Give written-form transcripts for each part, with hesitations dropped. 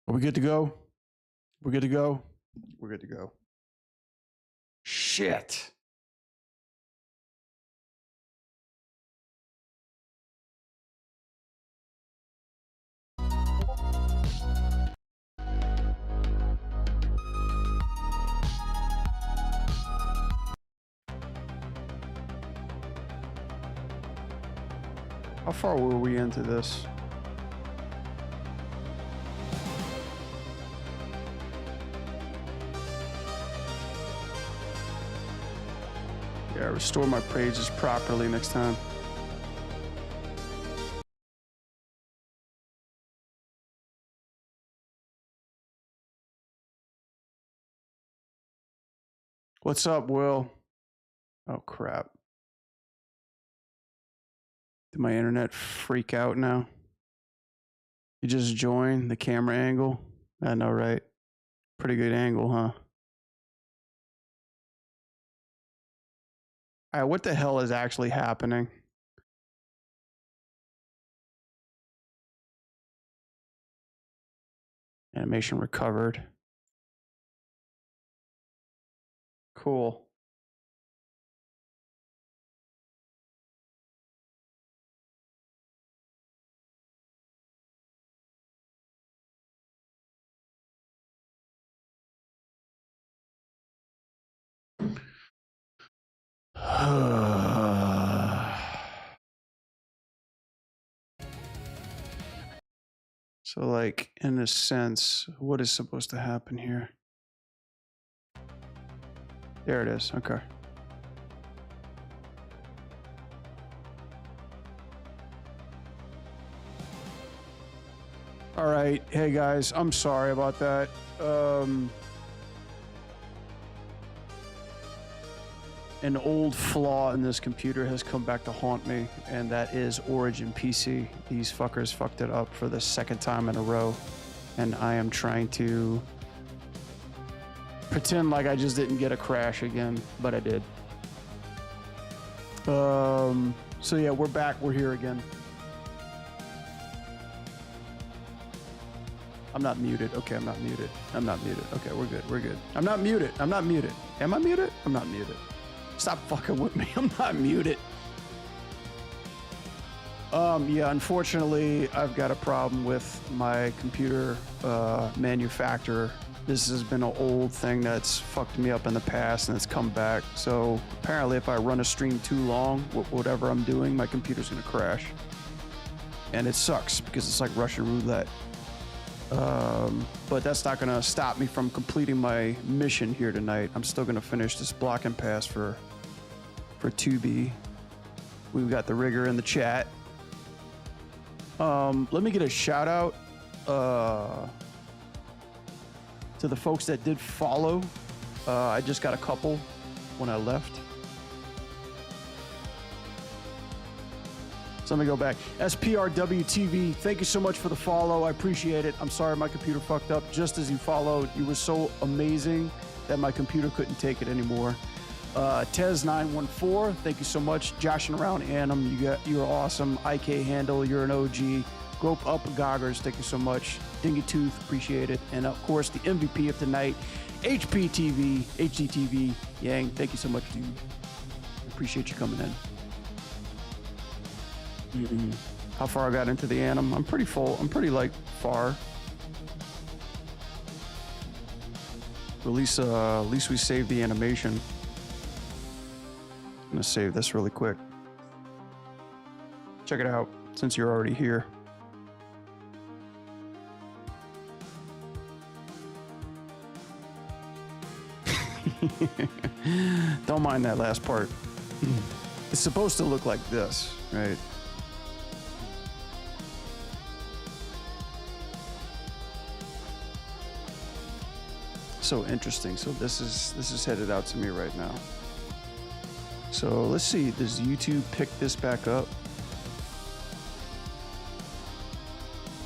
Are we good to go? We're good to go? We're good to go. Shit. How far were we into this? Yeah, restore my pages properly next time. What's up, Will? Oh, crap. Did my internet freak out now? You just joined the camera angle? I know, right? Pretty good angle, huh? All right, what the hell is actually happening? Animation recovered. Cool. So, like, in a sense, what is supposed to happen here? There it is. Okay. All right. Hey, guys. I'm sorry about that. An old flaw in this computer has come back to haunt me, and that is Origin PC. These fuckers fucked it up for the second time in a row, and I am trying to pretend like I just didn't get a crash again, but I did. So yeah, we're back. We're here again. I'm not muted. Okay, I'm not muted. I'm not muted. Okay, we're good. We're good. I'm not muted. I'm not muted. Am I muted? I'm not muted. Stop fucking with me. I'm not muted. Yeah, unfortunately, I've got a problem with my computer manufacturer. This has been an old thing that's fucked me up in the past, and it's come back. So apparently, if I run a stream too long, whatever I'm doing, my computer's gonna crash. And it sucks because it's like Russian roulette. But that's not gonna stop me from completing my mission here tonight. I'm still gonna finish this block and pass for 2B. We've got the rigger in the chat. Let me get a shout out to the folks that did follow. I just got a couple when I left. So let me go back. SPRWTV, thank you so much for the follow. I appreciate it. I'm sorry my computer fucked up just as you followed. You were so amazing that my computer couldn't take it anymore. Tez914, thank you so much. Joshing around Annam, you're awesome. IK Handle, you're an OG. Grope Up Goggers, thank you so much. Dingy Tooth, appreciate it. And of course, the MVP of the night, HPTV, HDTV, Yang, thank you so much, dude. Appreciate you coming in. How far I got into the Annam? I'm pretty full. I'm pretty like far. At least we saved the animation. I'm gonna save this really quick. Check it out since you're already here. Don't mind that last part. It's supposed to look like this, right? So interesting. So this is headed out to me right now. So let's see, does YouTube pick this back up?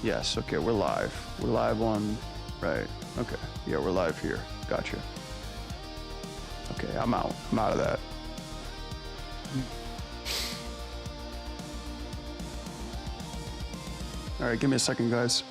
Yes, okay, we're live. We're live on, right, okay. Yeah, we're live here, gotcha. Okay, I'm out of that. All right, give me a second, guys.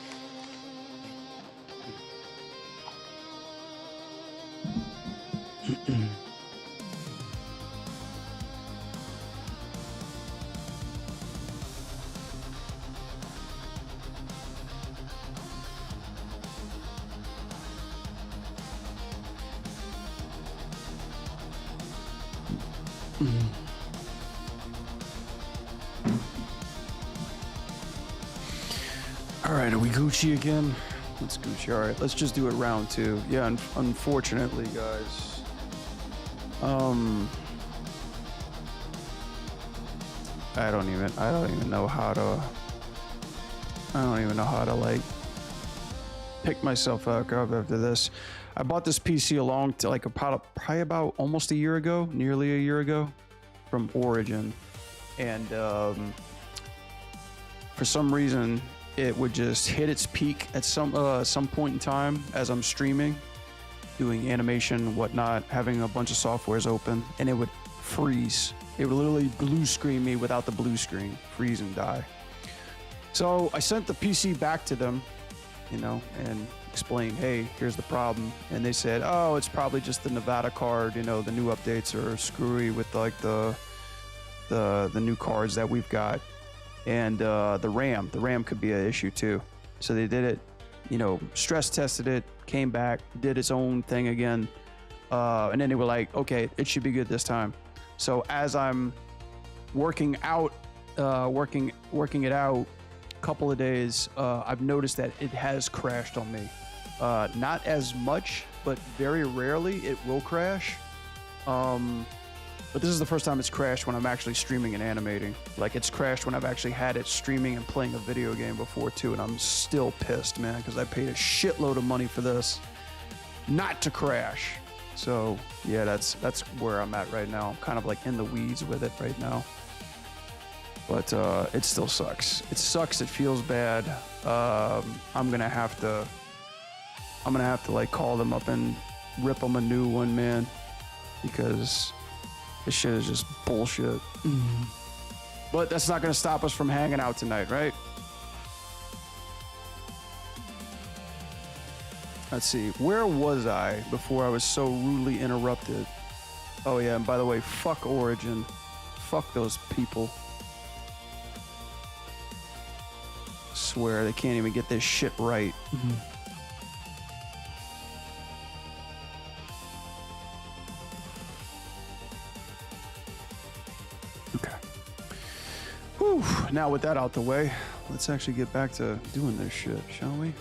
All right, are we Gucci again? Let's Gucci. All right, let's just do it round two. Yeah, unfortunately, guys. I don't even know how to like pick myself up after this. I bought this PC probably about almost a year ago, nearly a year ago, from Origin, and for some reason it would just hit its peak at some point in time as I'm streaming, doing animation, whatnot, having a bunch of softwares open, and it would freeze. It would literally blue screen me without the blue screen, freeze and die. So I sent the PC back to them, and explained, hey, here's the problem. And they said, oh, it's probably just the Nevada card, the new updates are screwy with like the new cards that we've got. And the RAM could be an issue too. So they did it, stress tested it, came back, did its own thing again. And then they were like, okay, it should be good this time. So as I'm working it out, couple of days, I've noticed that it has crashed on me. Not as much, but very rarely it will crash. But this is the first time it's crashed when I'm actually streaming and animating. Like, it's crashed when I've actually had it streaming and playing a video game before too, and I'm still pissed, man, because I paid a shitload of money for this not to crash. So yeah, that's where I'm at right now. I'm kind of like in the weeds with it right now. But it still sucks. It sucks. It feels bad. I'm gonna have to like call them up and rip them a new one, man, because this shit is just bullshit. But that's not gonna stop us from hanging out tonight, right? Let's see. Where was I before I was so rudely interrupted? Oh yeah, and by the way, fuck Origin. Fuck those people. Swear they can't even get this shit right. Okay. Whew. Now with that out the way, let's actually get back to doing this shit, shall we?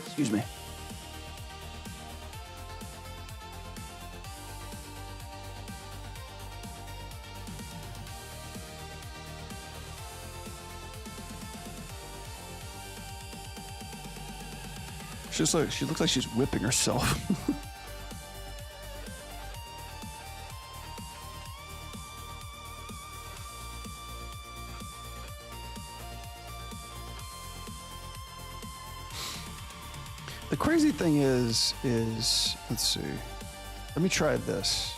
Excuse me. She looks like she's whipping herself. The crazy thing is, let's see. Let me try this.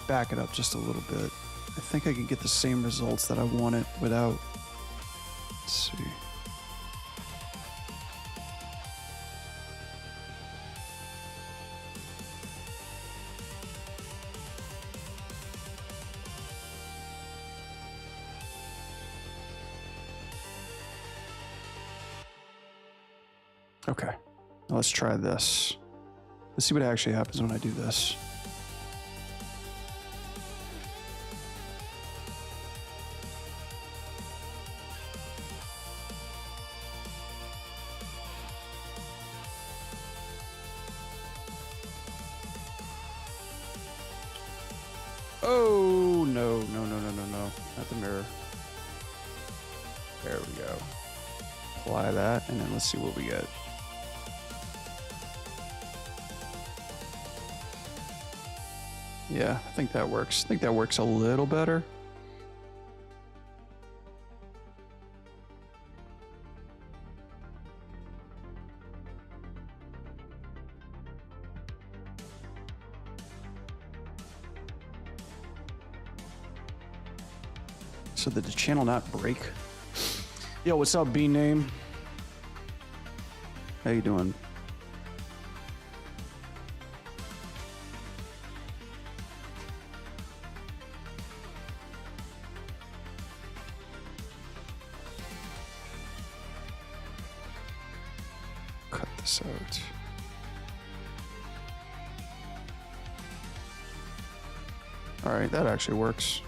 Back it up just a little bit. I think I can get the same results that I wanted without, let's see. Okay, now let's try this. Let's see what actually happens when I do this. Oh, no, not the mirror. There we go. Apply that, and then let's see what we get. Yeah, I think that works. I think that works a little better. So did the channel not break? Yo, what's up, B name? How you doing? Cut this out. All right, that actually works.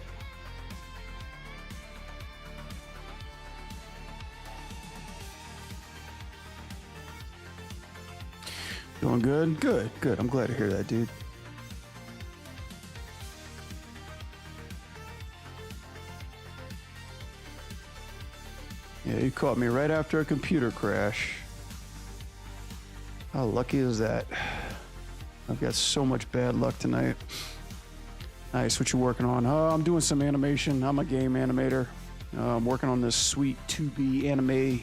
Doing good? Good, good. I'm glad to hear that, dude. Yeah, you caught me right after a computer crash. How lucky is that? I've got so much bad luck tonight. Nice, what you working on? I'm doing some animation. I'm a game animator. I'm working on this sweet 2B anime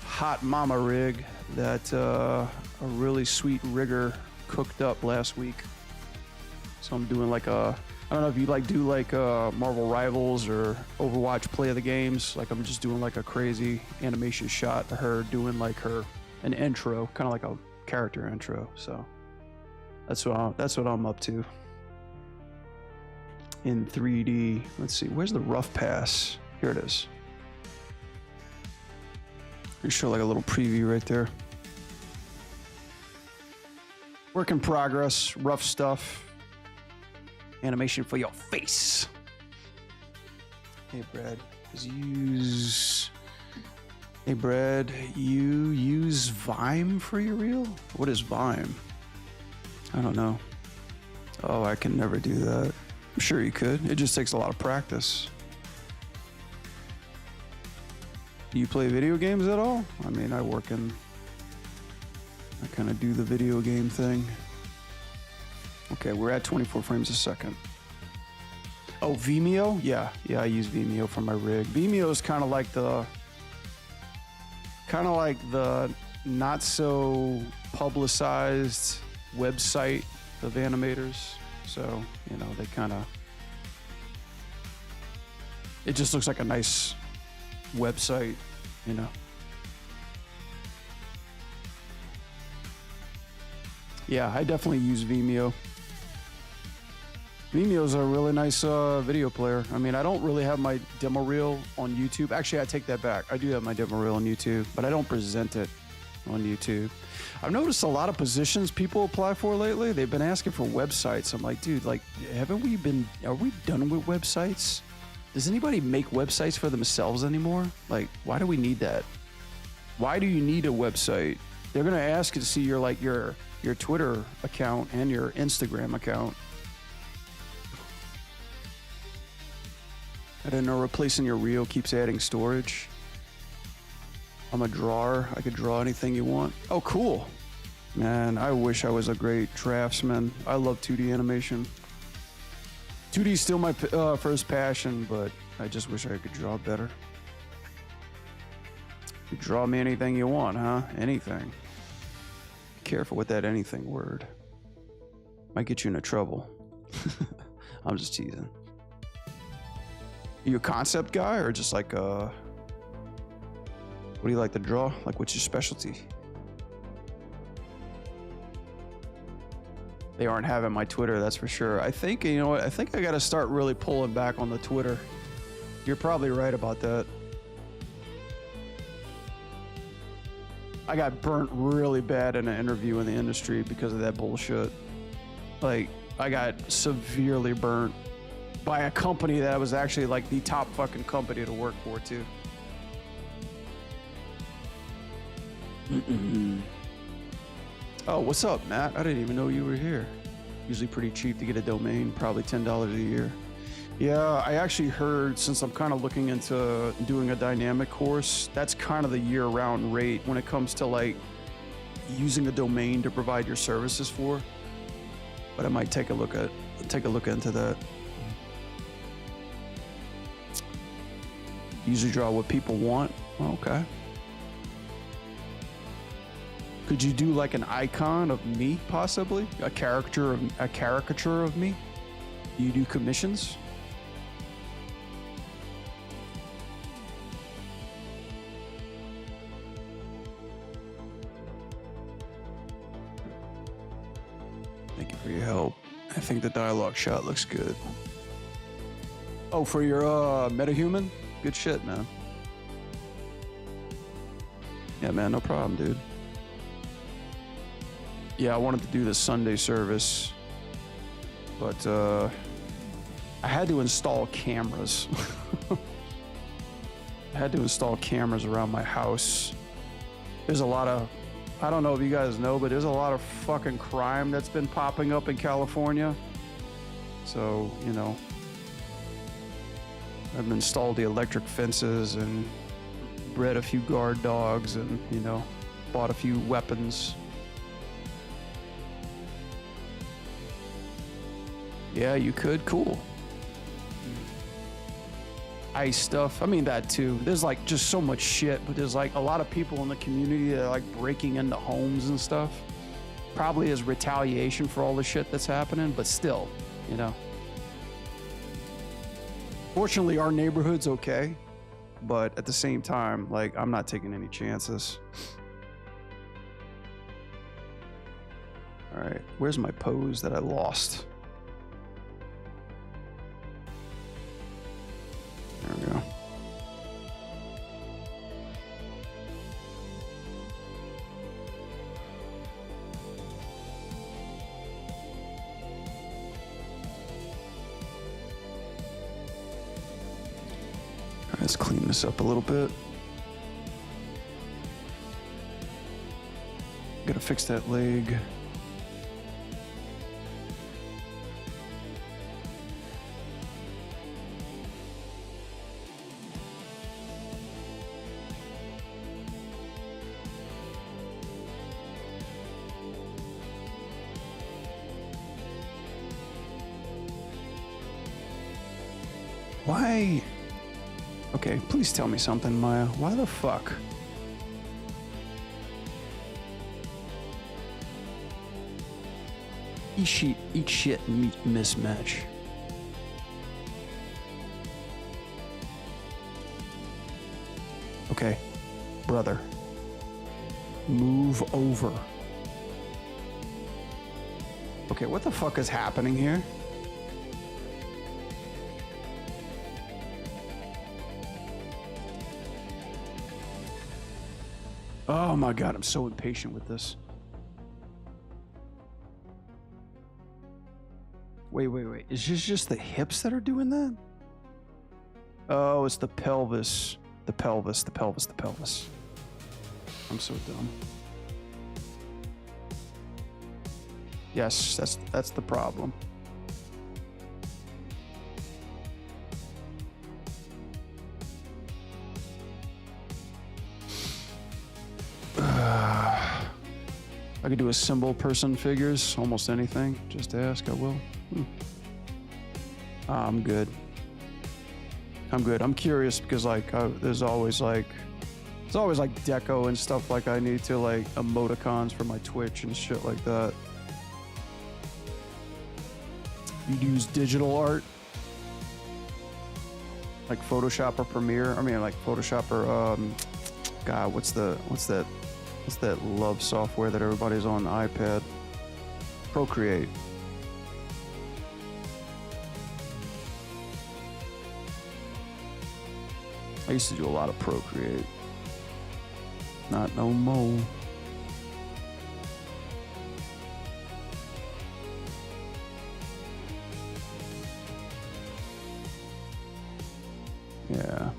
hot mama rig that a really sweet rigger cooked up last week. So I'm doing like I don't know if you do Marvel Rivals or Overwatch play of the games. Like I'm just doing like a crazy animation shot of her doing like an intro, kind of like a character intro. So that's what I'm up to in 3D. Let's see, where's the rough pass? Here it is. You show like a little preview right there. Work in progress, rough stuff. Animation for your face. Hey Brad, Hey Brad, you use Vime for your reel? What is Vime? I don't know. Oh, I can never do that. I'm sure you could. It just takes a lot of practice. Do you play video games at all? I mean, I kind of do the video game thing. Okay, we're at 24 frames a second. Oh, Vimeo? Yeah, I use Vimeo for my rig. Vimeo is kind of like the not so publicized website of animators. So, you know, it just looks like a nice website, you know. Yeah, I definitely use Vimeo. Vimeo's a really nice video player. I mean, I don't really have my demo reel on YouTube. Actually, I take that back. I do have my demo reel on YouTube, but I don't present it on YouTube. I've noticed a lot of positions people apply for lately. They've been asking for websites. I'm like, dude, like, are we done with websites? Does anybody make websites for themselves anymore? Like, why do we need that? Why do you need a website? They're gonna ask you to see your Twitter account and your Instagram account. I didn't know replacing your reel keeps adding storage. I'm a drawer. I could draw anything you want. Oh, cool. Man, I wish I was a great draftsman. I love 2D animation. 2D is still my first passion, but I just wish I could draw better. You draw me anything you want, huh? Anything. Be careful with that anything word. Might get you into trouble. I'm just teasing. Are you a concept guy or just like what do you like to draw? Like, what's your specialty? They aren't having my Twitter, that's for sure. I think, you know what? I think I got to start really pulling back on the Twitter. You're probably right about that. I got burnt really bad in an interview in the industry because of that bullshit. Like, I got severely burnt by a company that was actually like the top fucking company to work for too. Oh, what's up, Matt? I didn't even know you were here. Usually pretty cheap to get a domain, probably $10 a year. Yeah, I actually heard, since I'm kind of looking into doing a dynamic course, that's kind of the year-round rate when it comes to like using a domain to provide your services for. But I might take a look into that. Usually draw what people want. Okay. Could you do like an icon of me, possibly? A caricature of me? Do you do commissions? your help. I think the dialogue shot looks good. Oh, for your metahuman? Good shit, man. Yeah, man, no problem, dude. Yeah, I wanted to do the Sunday service, but I had to install cameras. I had to install cameras around my house. There's a lot of, I don't know if you guys know, but there's a lot of fucking crime that's been popping up in California. So, you know, I've installed the electric fences and bred a few guard dogs and, you know, bought a few weapons. Yeah, you could. Cool. Ice stuff. I mean, that too. There's like just so much shit, but there's like a lot of people in the community that are like breaking into homes and stuff. Probably as retaliation for all the shit that's happening, but still, you know. Fortunately, our neighborhood's okay, but at the same time, like, I'm not taking any chances. All right, where's my pose that I lost? There we go. Let's clean this up a little bit. Gotta fix that leg. Why? Okay, please tell me something, Maya. Why the fuck? Eat shit, meat mismatch. Okay, brother. Move over. Okay, what the fuck is happening here? Oh my God, I'm so impatient with this. Wait. Is this just the hips that are doing that? Oh, it's the pelvis. The pelvis. I'm so dumb. Yes, that's the problem. I could do a symbol, person, figures, almost anything. Just ask, I will. I'm good. I'm curious because like there's always like deco and stuff like I need to like emoticons for my Twitch and shit like that. You use digital art like Photoshop or Premiere. I mean like Photoshop or God, what's that love software that everybody's on the iPad? Procreate. I used to do a lot of Procreate. Not no more. Yeah.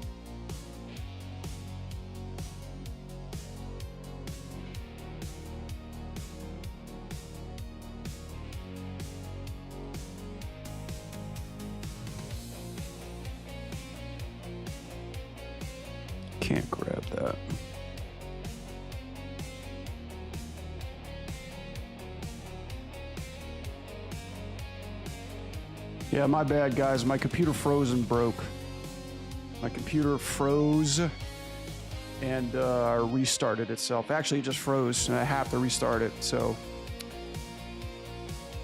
Can't grab that. Yeah, my bad, guys. My computer froze and broke. My computer froze and restarted itself. Actually, it just froze, and I have to restart it. So,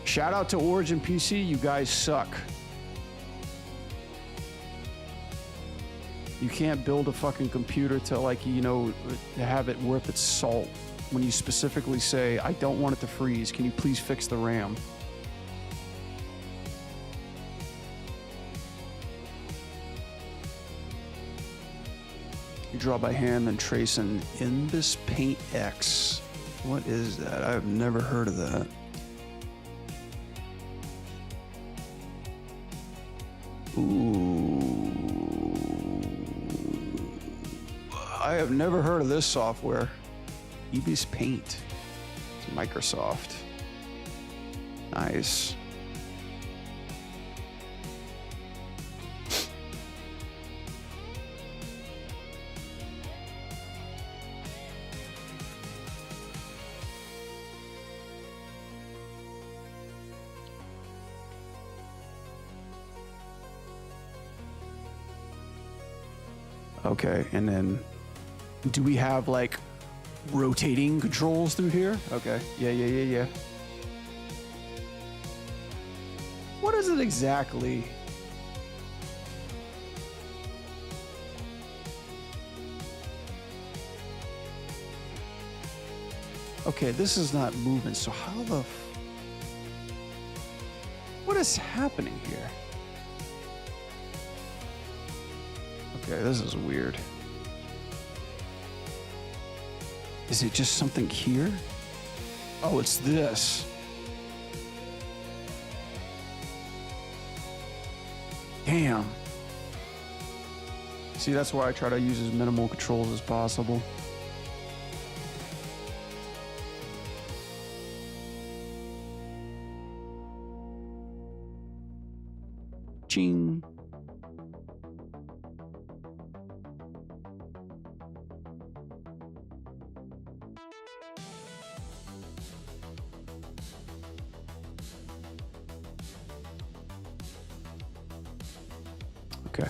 shout out to Origin PC. You guys suck. You can't build a fucking computer to, like, you know, to have it worth its salt when you specifically say, I don't want it to freeze. Can you please fix the RAM? Draw by hand, then trace in Imbus Paint X. What is that? I've never heard of that. Ooh. I have never heard of this software. Imbus Paint. It's Microsoft. Nice. Okay, and then do we have like rotating controls through here? Okay, yeah. What is it exactly? Okay, this is not moving, so how the what is happening here? Okay, this is weird. Is it just something here? Oh, it's this. Damn. See, that's why I try to use as minimal controls as possible. Ching. Okay.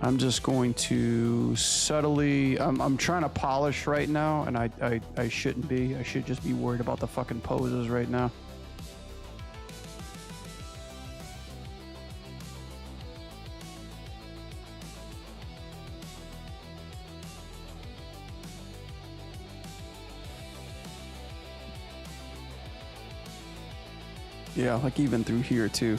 I'm just going to subtly, I'm trying to polish right now, and I shouldn't be. I should just be worried about the fucking poses right now. Yeah, like even through here too.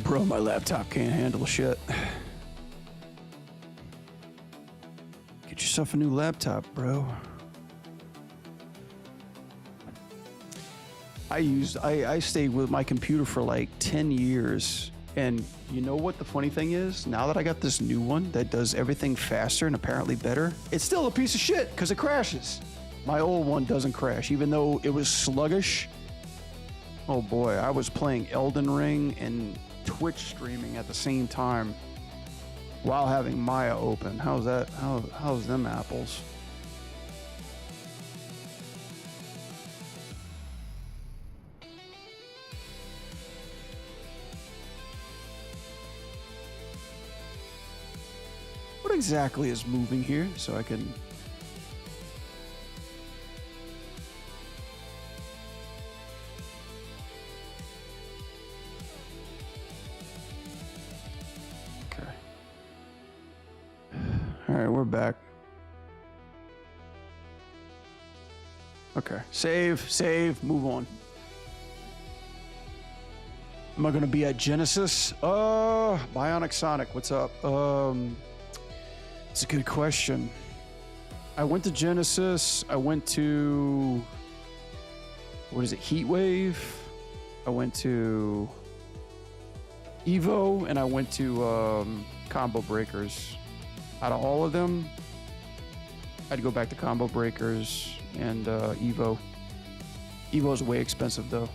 Bro, my laptop can't handle shit. Get yourself a new laptop, bro. I stayed with my computer for like 10 years. And you know what the funny thing is? Now that I got this new one that does everything faster and apparently better, it's still a piece of shit because it crashes. My old one doesn't crash, even though it was sluggish. Oh boy, I was playing Elden Ring and Twitch streaming at the same time while having Maya open. How's that? How's them apples? What exactly is moving here so I can... All right, we're back. Okay, save, move on. Am I gonna be at Genesis? Bionic Sonic, what's up? It's a good question. I went to Genesis. I went to, what is it, Heatwave. I went to Evo, and I went to Combo Breakers. Out of all of them, I'd go back to Combo Breakers and Evo. Evo's way expensive though.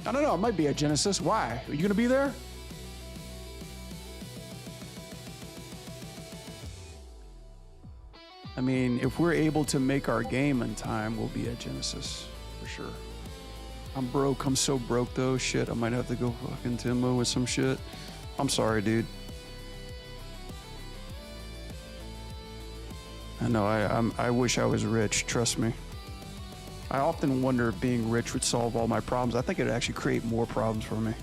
I don't know, it might be at Genesis. Why? Are you gonna be there? I mean, if we're able to make our game in time, we'll be at Genesis for sure. I'm broke, I'm so broke though. Shit, I might have to go fucking Timbo with some shit. I'm sorry, dude. I know, I wish I was rich, trust me. I often wonder if being rich would solve all my problems. I think it'd actually create more problems for me.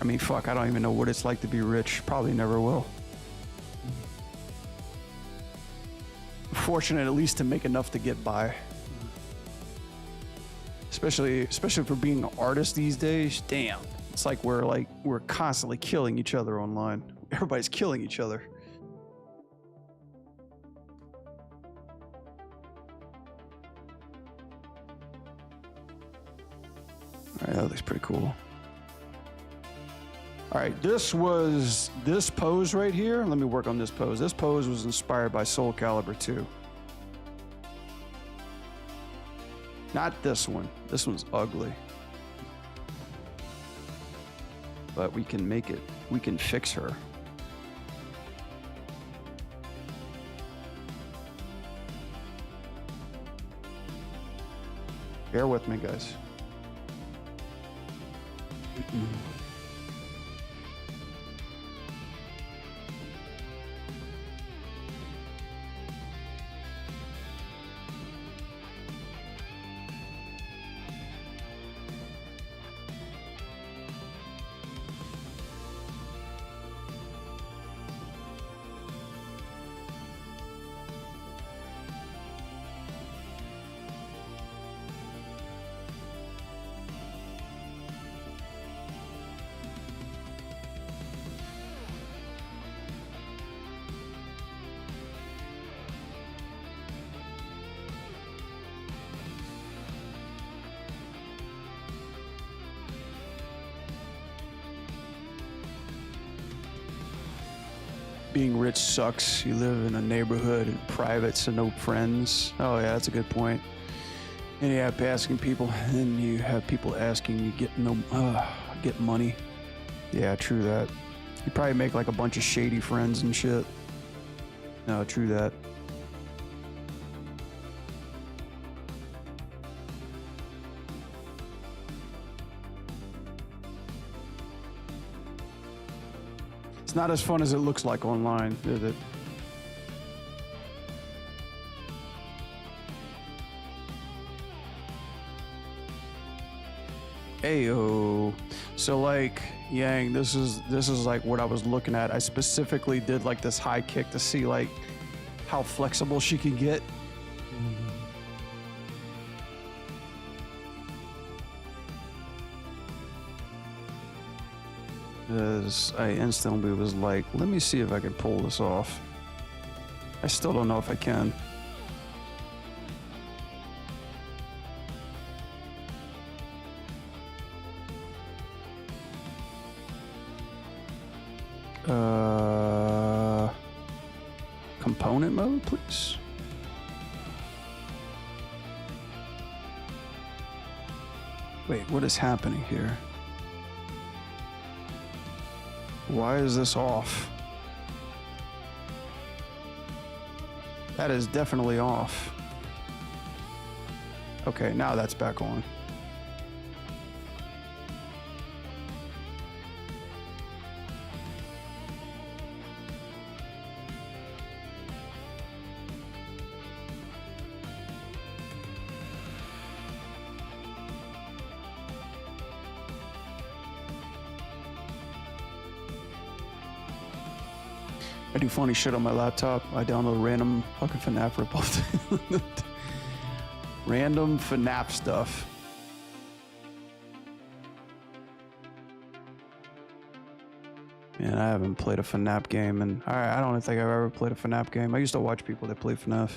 I mean, fuck, I don't even know what it's like to be rich. Probably never will. Fortunate at least to make enough to get by. Especially for being an artist these days. Damn. It's like we're constantly killing each other online. Everybody's killing each other. All right, that looks pretty cool. All right, this pose right here. Let me work on this pose. This pose was inspired by Soul Calibur 2. Not this one. This one's ugly. But we can make it. We can fix her. Bear with me, guys. Being rich sucks. You live in a neighborhood and private, so no friends. Oh yeah, that's a good point. And you have asking people, and you have people asking you get money. Yeah, true that. You probably make like a bunch of shady friends and shit. No, true that. Not as fun as it looks like online, is it? Ayo. So like, Yang, this is like what I was looking at. I specifically did like this high kick to see like how flexible she could get. Because I instantly was like, let me see if I can pull this off. I still don't know if I can. Component mode, please. Wait, what is happening here? Why is this off? That is definitely off. Okay, now that's back on. I do funny shit on my laptop. I download random fucking FNAF ripoff. Random FNAF stuff. Man, I haven't played a FNAF game, and I don't think I've ever played a FNAF game. I used to watch people that play FNAF.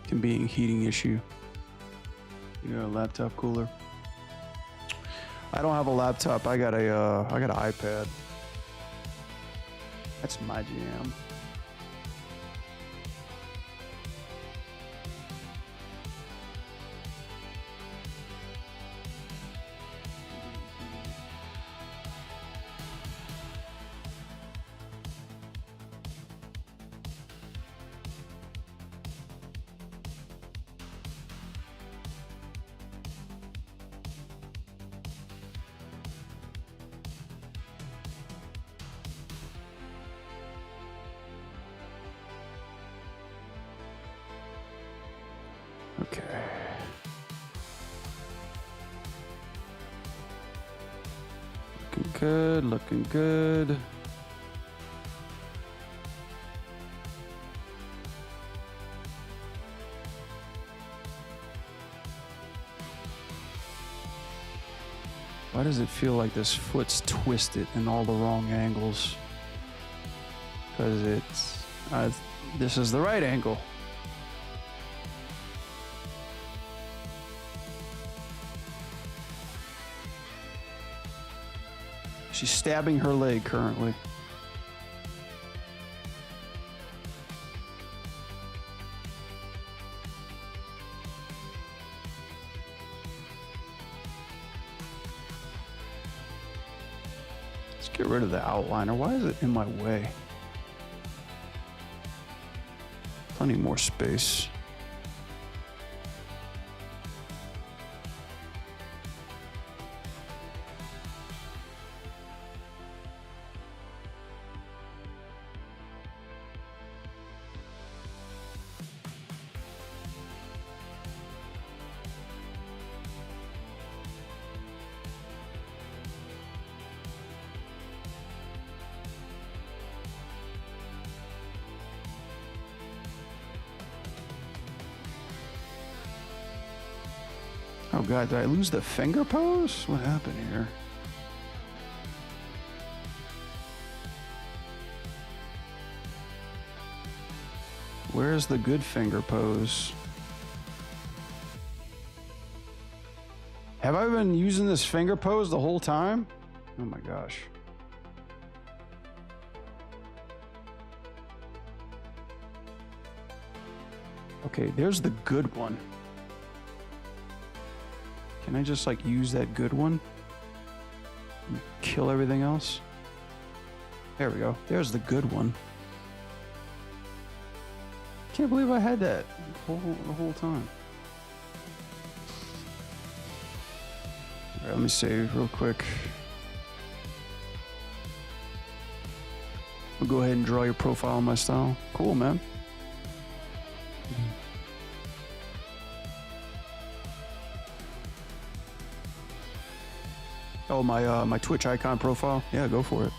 Can be a heating issue. You know, a laptop cooler. I don't have a laptop. I got an iPad. That's my jam. Okay. Looking good, looking good. Why does it feel like this foot's twisted in all the wrong angles? Because it's, this is the right angle. She's stabbing her leg currently. Let's get rid of the outliner. Why is it in my way? Plenty more space. Oh God, did I lose the finger pose? What happened here? Where's the good finger pose? Have I been using this finger pose the whole time? Oh my gosh. Okay, there's the good one. Can I just like use that good one? And kill everything else? There we go. There's the good one. Can't believe I had that the whole time. All right, let me save real quick. I'll go ahead and draw your profile in my style. Cool, man. Oh, my Twitch icon profile? Yeah, go for it.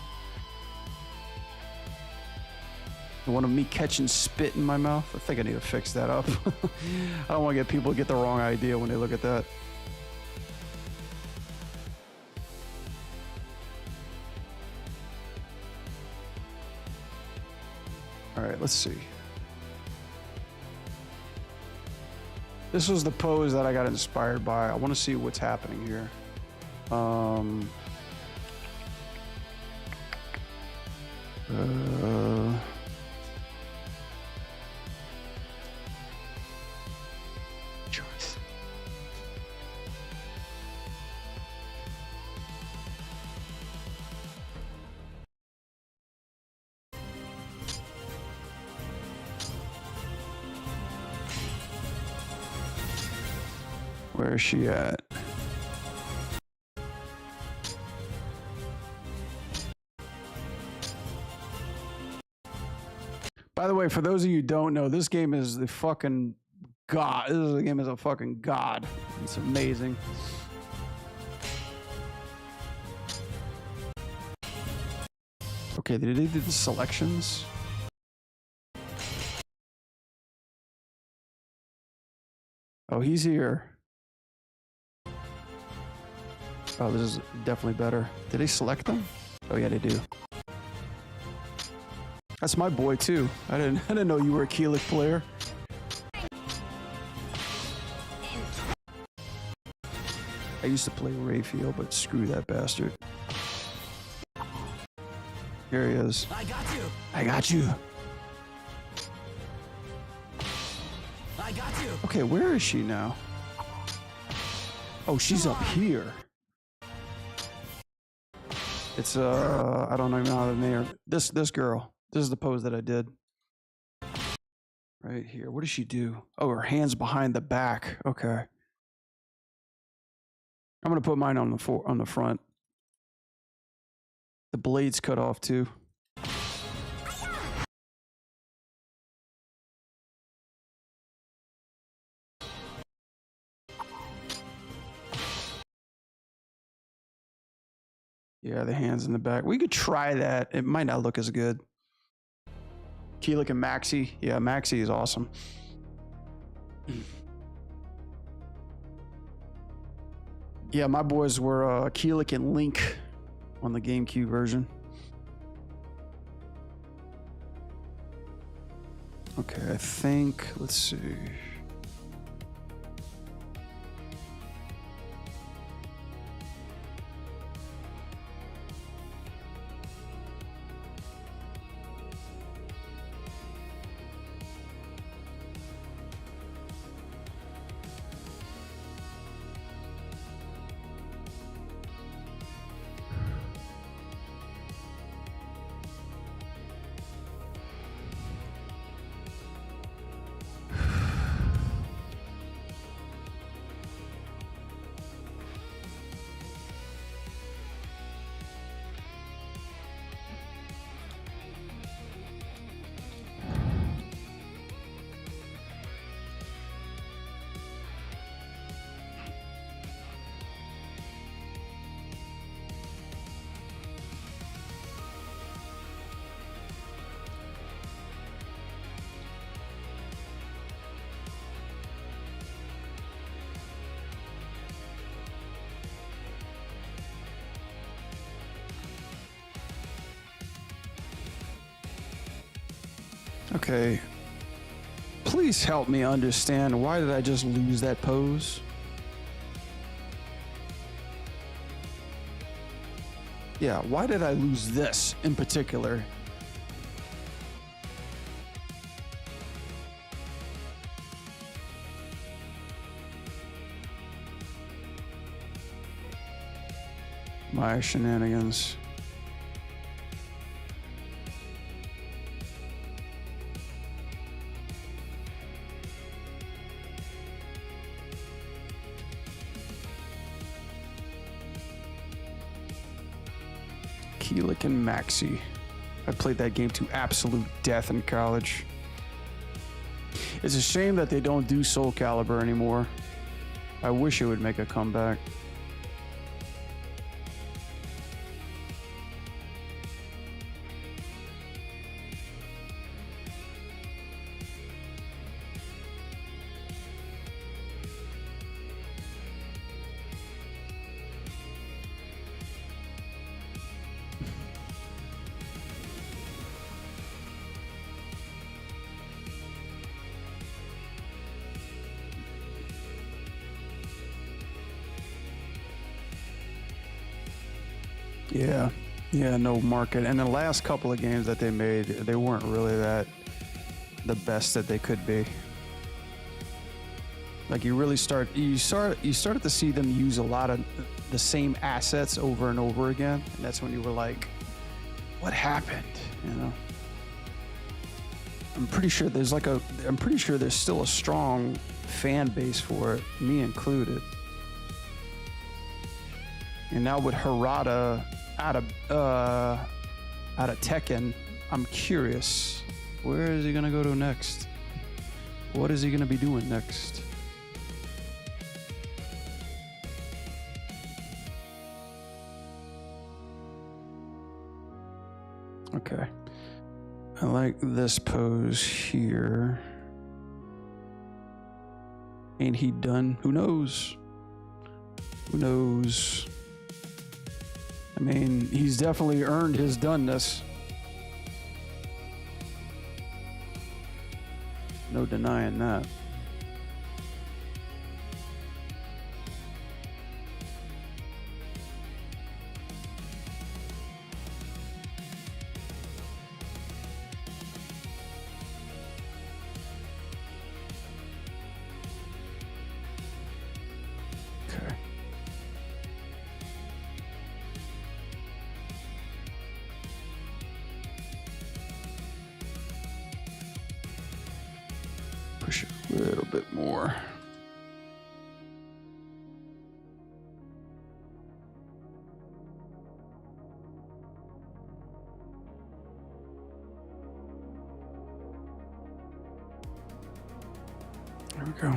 The one of me catching spit in my mouth? I think I need to fix that up. I don't want to get people to get the wrong idea when they look at that. All right, let's see. This was the pose that I got inspired by. I want to see what's happening here. Choice. Where is she at? By the way, for those of you who don't know, this game is the fucking god. This game is a fucking god. It's amazing. Okay, did they do the selections? Oh, he's here. Oh, this is definitely better. Did they select them? Oh yeah, they do. That's my boy too. I didn't know you were a Keelik player. I used to play Rayfield, but screw that bastard. Here he is. I got you. I got you. I got you. Okay, where is she now? Oh, she's up here. It's I don't even know how to name her. This girl. This is the pose that I did. Right here. What does she do? Oh, her hands behind the back. Okay. I'm gonna put mine on the front. The blade's cut off too. Yeah, the hands in the back. We could try that. It might not look as good. Keelik and Maxi. Yeah, Maxi is awesome. Yeah, my boys were Keelik and Link on the GameCube version. Okay, I think, let's see. Okay. Please help me understand, why did I just lose that pose? Yeah, why did I lose this in particular? My shenanigans. Keelik and Maxi. I played that game to absolute death in college. It's a shame that they don't do Soul Calibur anymore. I wish it would make a comeback. Yeah, no market. And the last couple of games that they made, they weren't really the best that they could be. Like you started to see them use a lot of the same assets over and over again, and that's when you were like, what happened? You know? I'm pretty sure there's still a strong fan base for it, me included. And now with Harada out of Tekken, I'm curious, where is he gonna go to next? What is he gonna be doing next? Okay, I like this pose here. Ain't he done? Who knows? Who knows? I mean, he's definitely earned his doneness. No denying that. Okay. Push it a little bit more. There we go.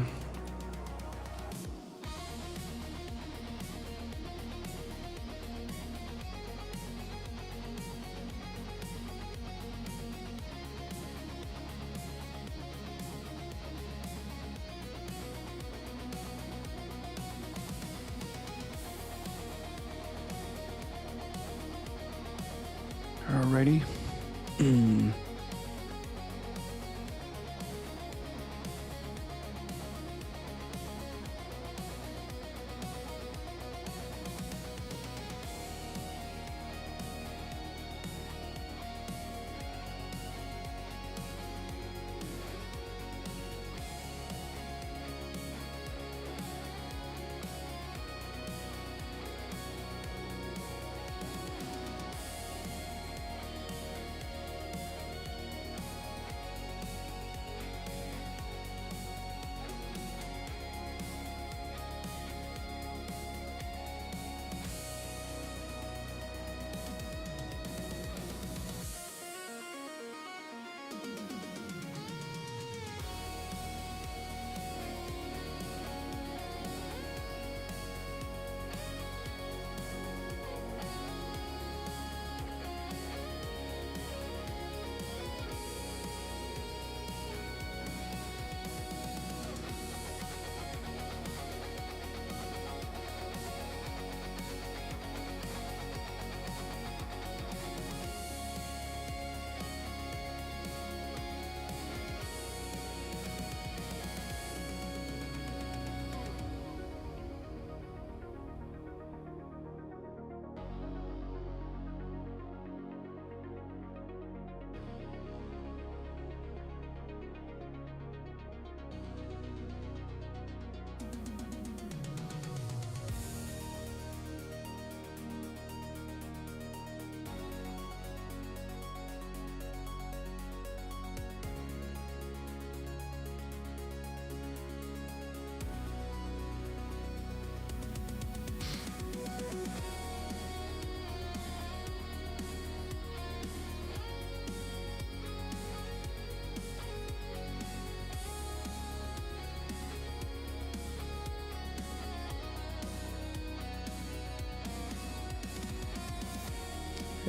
Alrighty.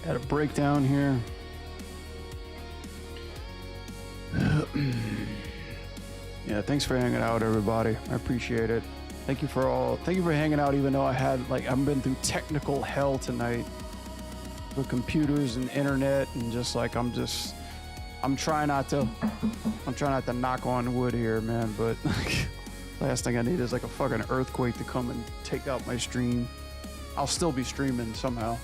Had a breakdown here. Yeah, thanks for hanging out, everybody. I appreciate it. Thank you for hanging out, even though I've been through technical hell tonight with computers and internet, and just like I'm trying not to knock on wood here, man, but last thing I need is like a fucking earthquake to come and take out my stream. I'll still be streaming somehow.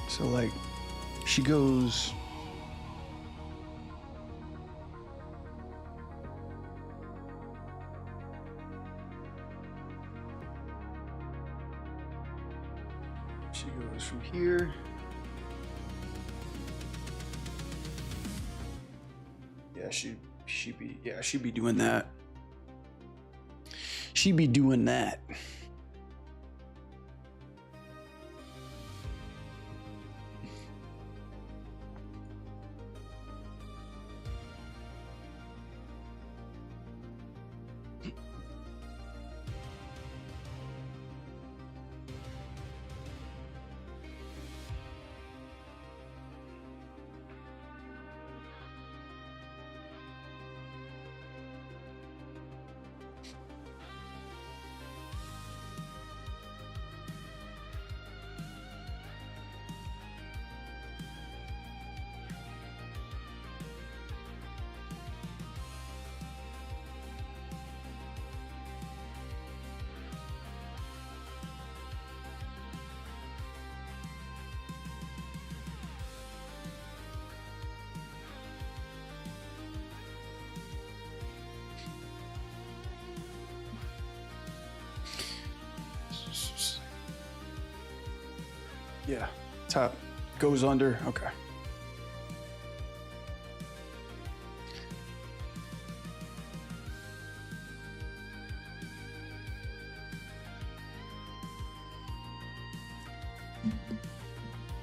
So like, she goes, from here. Yeah, she'd be doing that. She'd be doing that. Yeah, top goes under. Okay.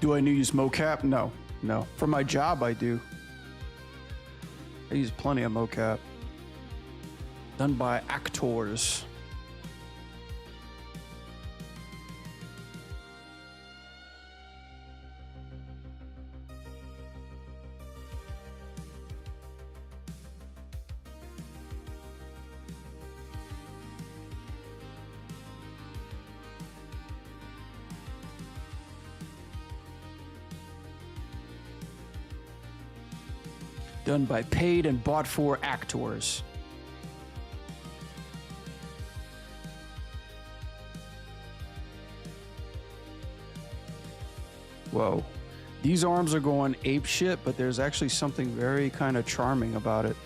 Do I use mocap? No. For my job, I do. I use plenty of mocap. Done by actors. Done by paid and bought for actors. Whoa. These arms are going ape shit, but there's actually something very kind of charming about it.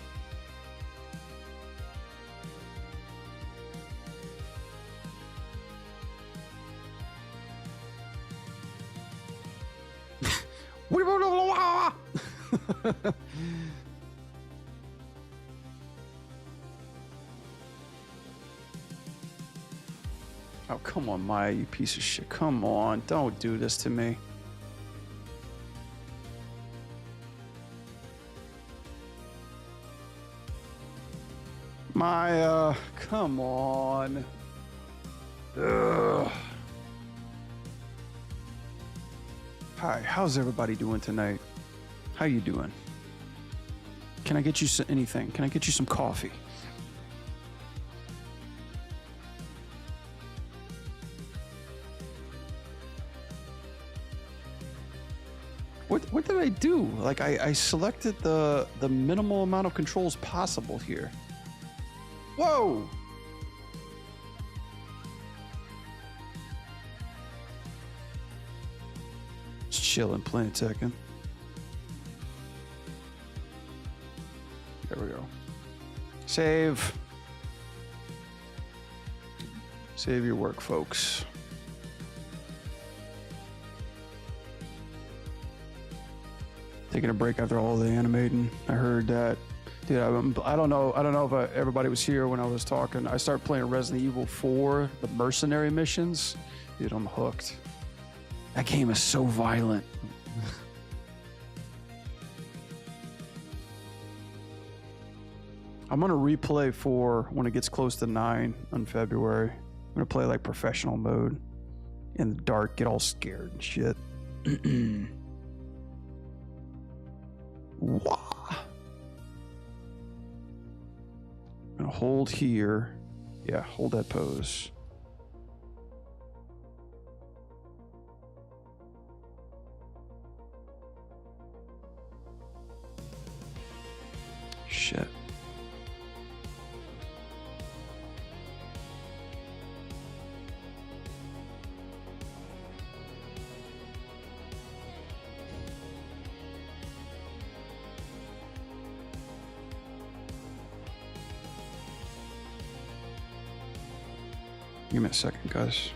Oh, come on, Maya, you piece of shit. Come on, don't do this to me. Maya, come on. Ugh. Hi, how's everybody doing tonight? How you doing? Can I get you anything? Can I get you some coffee? What did I do? Like I selected the minimal amount of controls possible here. Whoa! Just chilling, playing Tekken. There we go. Save. Save your work, folks. Taking a break after all the animating. I heard that. Dude, I don't know if everybody was here when I was talking. I started playing Resident Evil 4, the mercenary missions. Dude, I'm hooked. That game is so violent. I'm gonna replay 4 when it gets close to 9 in February. I'm gonna play like professional mode in the dark, get all scared and shit. Wah. I'm gonna hold here. Yeah, hold that pose. Shit. Give me a second, guys.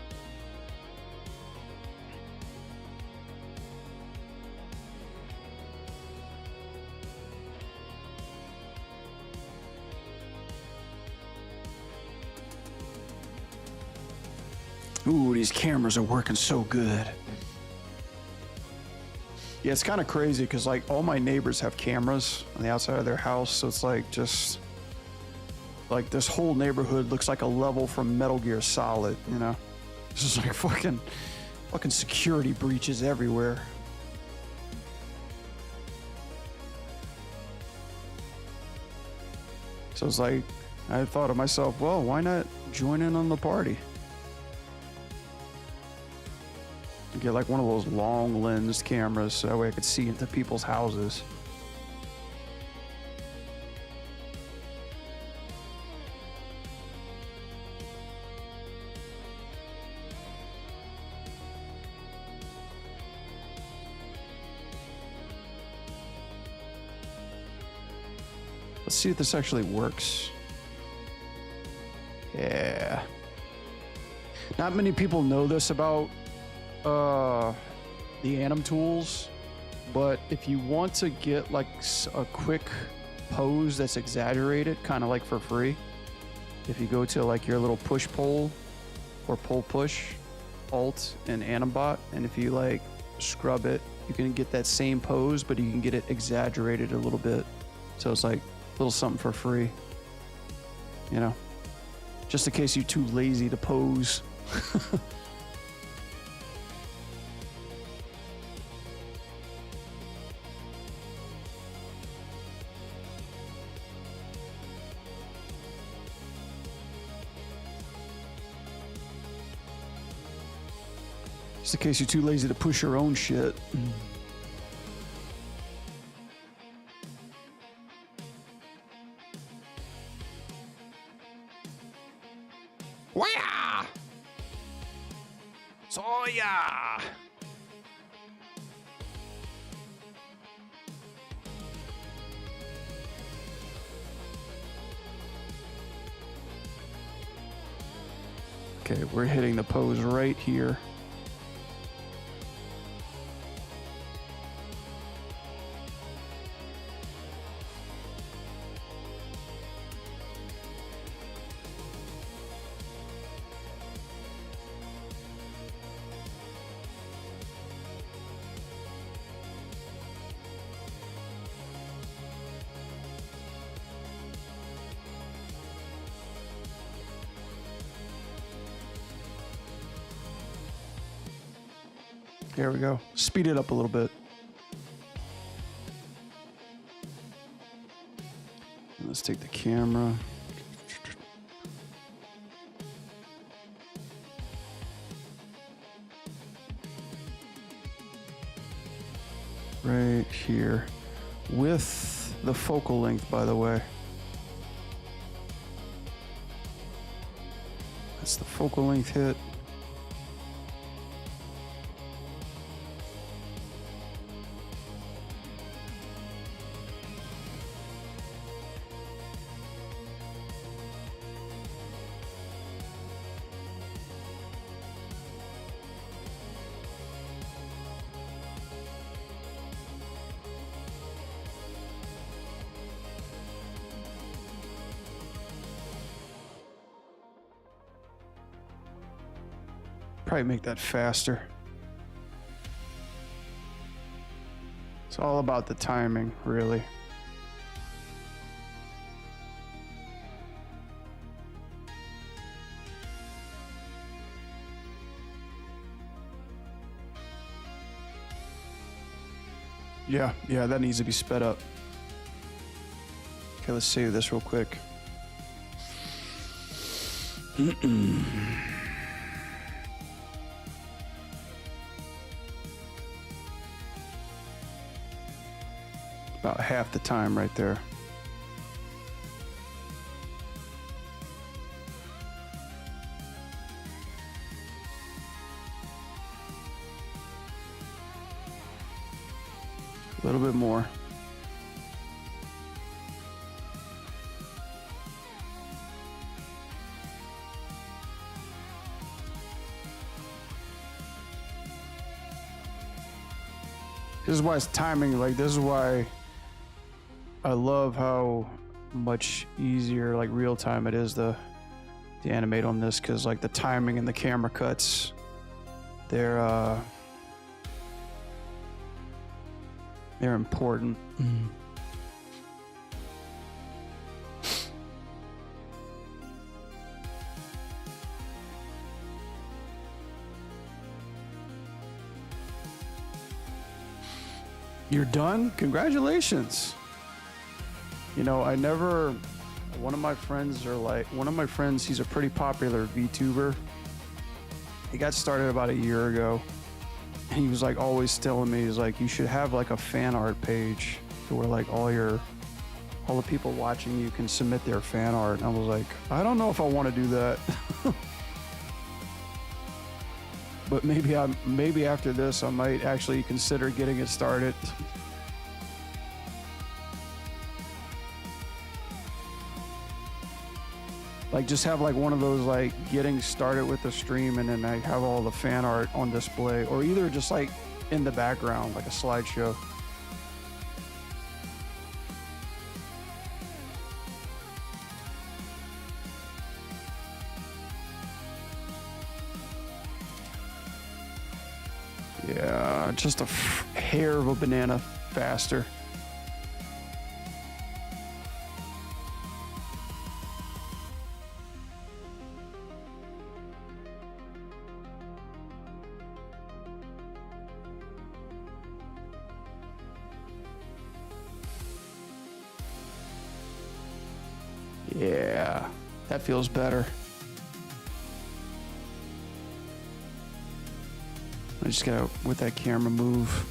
Ooh, these cameras are working so good. Yeah, it's kind of crazy because like all my neighbors have cameras on the outside of their house, so it's like just like this whole neighborhood looks like a level from Metal Gear Solid, you know? This is like fucking security breaches everywhere. So it's like, I thought to myself, well, why not join in on the party? Get like one of those long lens cameras so that way I could see into people's houses. Let's see if this actually works. Yeah. Not many people know this about the anim tools, but if you want to get like a quick pose that's exaggerated, kind of like for free, if you go to like your little push pull or pull push alt in Animbot, and if you like scrub it, you can get that same pose, but you can get it exaggerated a little bit. So it's like a little something for free, you know, just in case you're too lazy to pose. Just in case you're too lazy to push your own shit. Wah! Soya! Okay, we're hitting the pose right here. There we go. Speed it up a little bit. Let's take the camera. Right here. With the focal length, by the way. That's the focal length hit. Probably make that faster. It's all about the timing, really. Yeah, that needs to be sped up. Okay, let's save this real quick. About half the time right there. A little bit more. This is why it's timing, like this is why I love how much easier, like real time it is to animate on this, because like the timing and the camera cuts, they're important. You're done? Congratulations. You know, one of my friends, he's a pretty popular VTuber. He got started about a year ago. And he was like always telling me, he's like, you should have like a fan art page where like all the people watching you can submit their fan art. And I was like, I don't know if I want to do that. But maybe after this, I might actually consider getting it started. Like just have like one of those like getting started with the stream, and then I have all the fan art on display, or either just like in the background, like a slideshow. Yeah, just a hair of a banana faster. Yeah, that feels better. I just gotta, with that camera, move.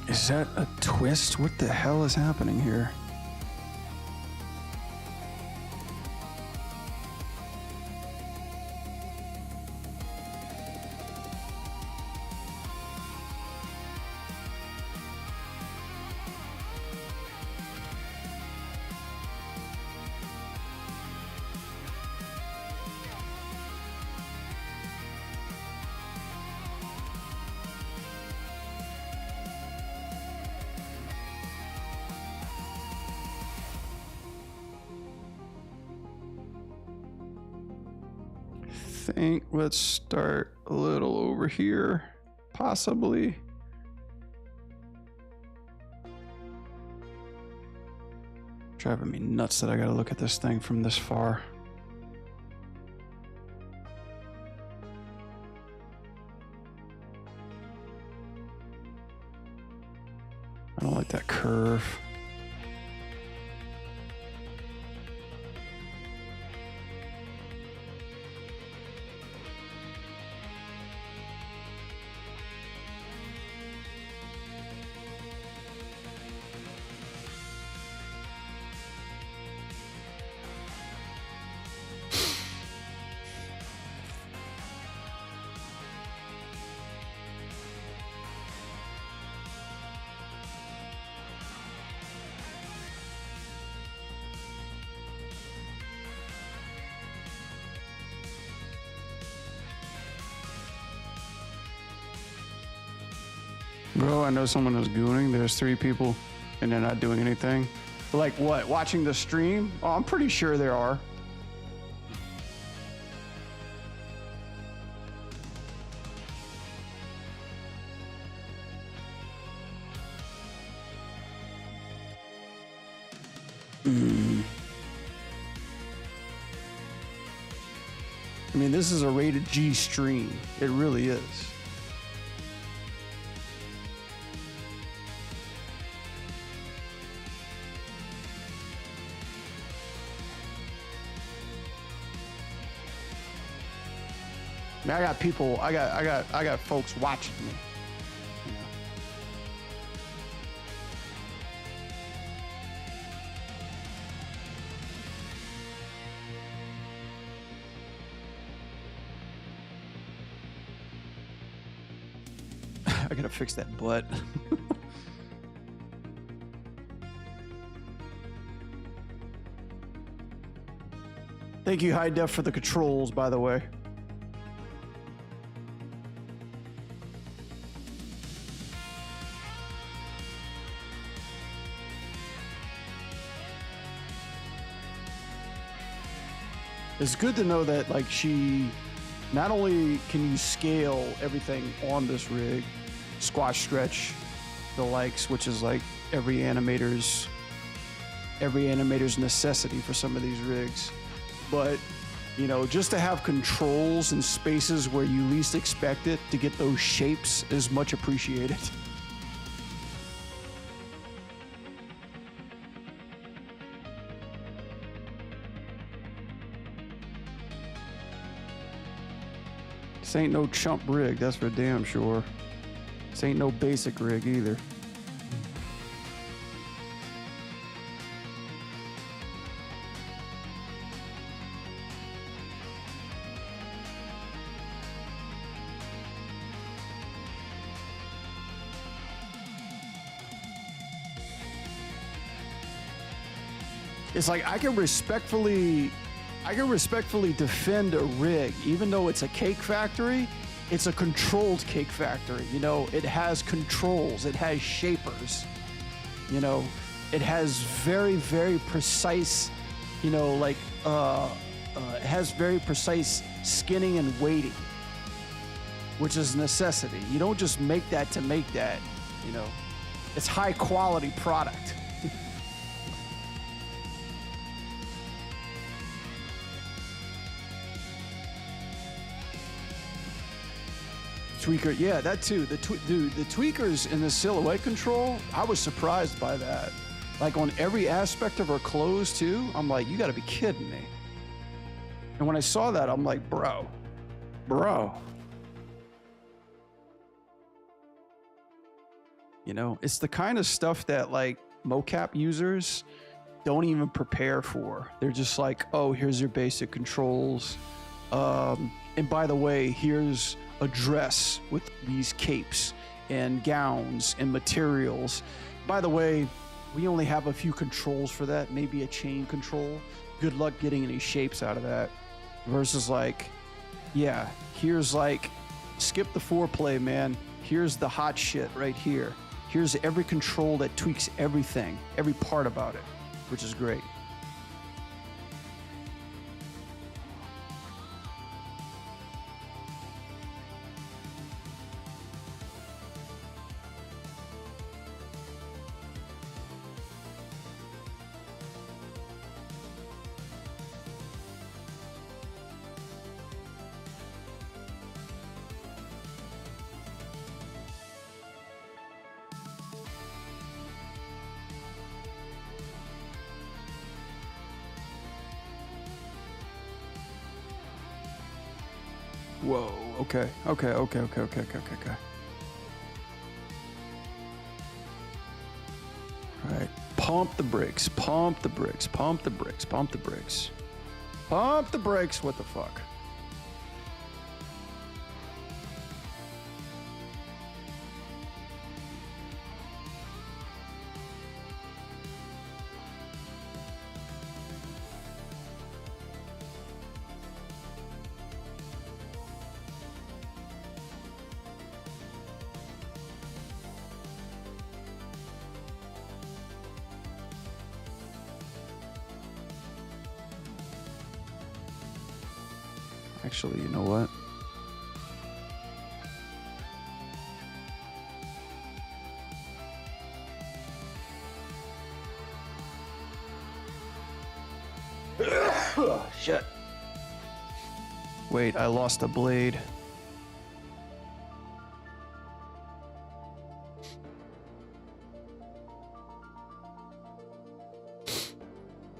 Is that a twist? What the hell is happening here? Think let's start a little over here, possibly. Driving me nuts that I gotta look at this thing from this far. I don't like that curve. Bro, I know someone was gooning. There's 3 people and they're not doing anything. Like what? Watching the stream? Oh, I'm pretty sure there are. I mean, this is a rated G stream. It really is. I mean, I got people, I got folks watching me. You know. I gotta fix that butt. Thank you, High Def, for the controls, by the way. It's good to know that, like, she not only can you scale everything on this rig, squash, stretch, the likes, which is like every animator's necessity for some of these rigs, but you know, just to have controls in spaces where you least expect it to get those shapes is much appreciated. This ain't no chump rig, that's for damn sure. This ain't no basic rig either. It's like I can respectfully defend a rig, even though it's a cake factory. It's a controlled cake factory. You know, it has controls, it has shapers. You know, it has very, very precise. You know, like it has very precise skinning and weighting, which is a necessity. You don't just make that to make that. You know, it's high quality product. Tweaker, yeah, that too. Dude, the tweakers in the silhouette control, I was surprised by that. Like on every aspect of her clothes too, I'm like, you gotta be kidding me. And when I saw that, I'm like, bro. You know, it's the kind of stuff that like mocap users don't even prepare for. They're just like, oh, here's your basic controls. And by the way, here's a dress with these capes and gowns and materials. By the way, we only have a few controls for that, maybe a chain control. Good luck getting any shapes out of that. Versus like, yeah, here's like, skip the foreplay, man. Here's the hot shit right here. Here's every control that tweaks everything, every part about it, which is great. Whoa, okay. All right, pump the brakes, pump the brakes, pump the brakes, pump the brakes. Pump the brakes, what the fuck? Actually, you know what? Shit. Wait, I lost a blade.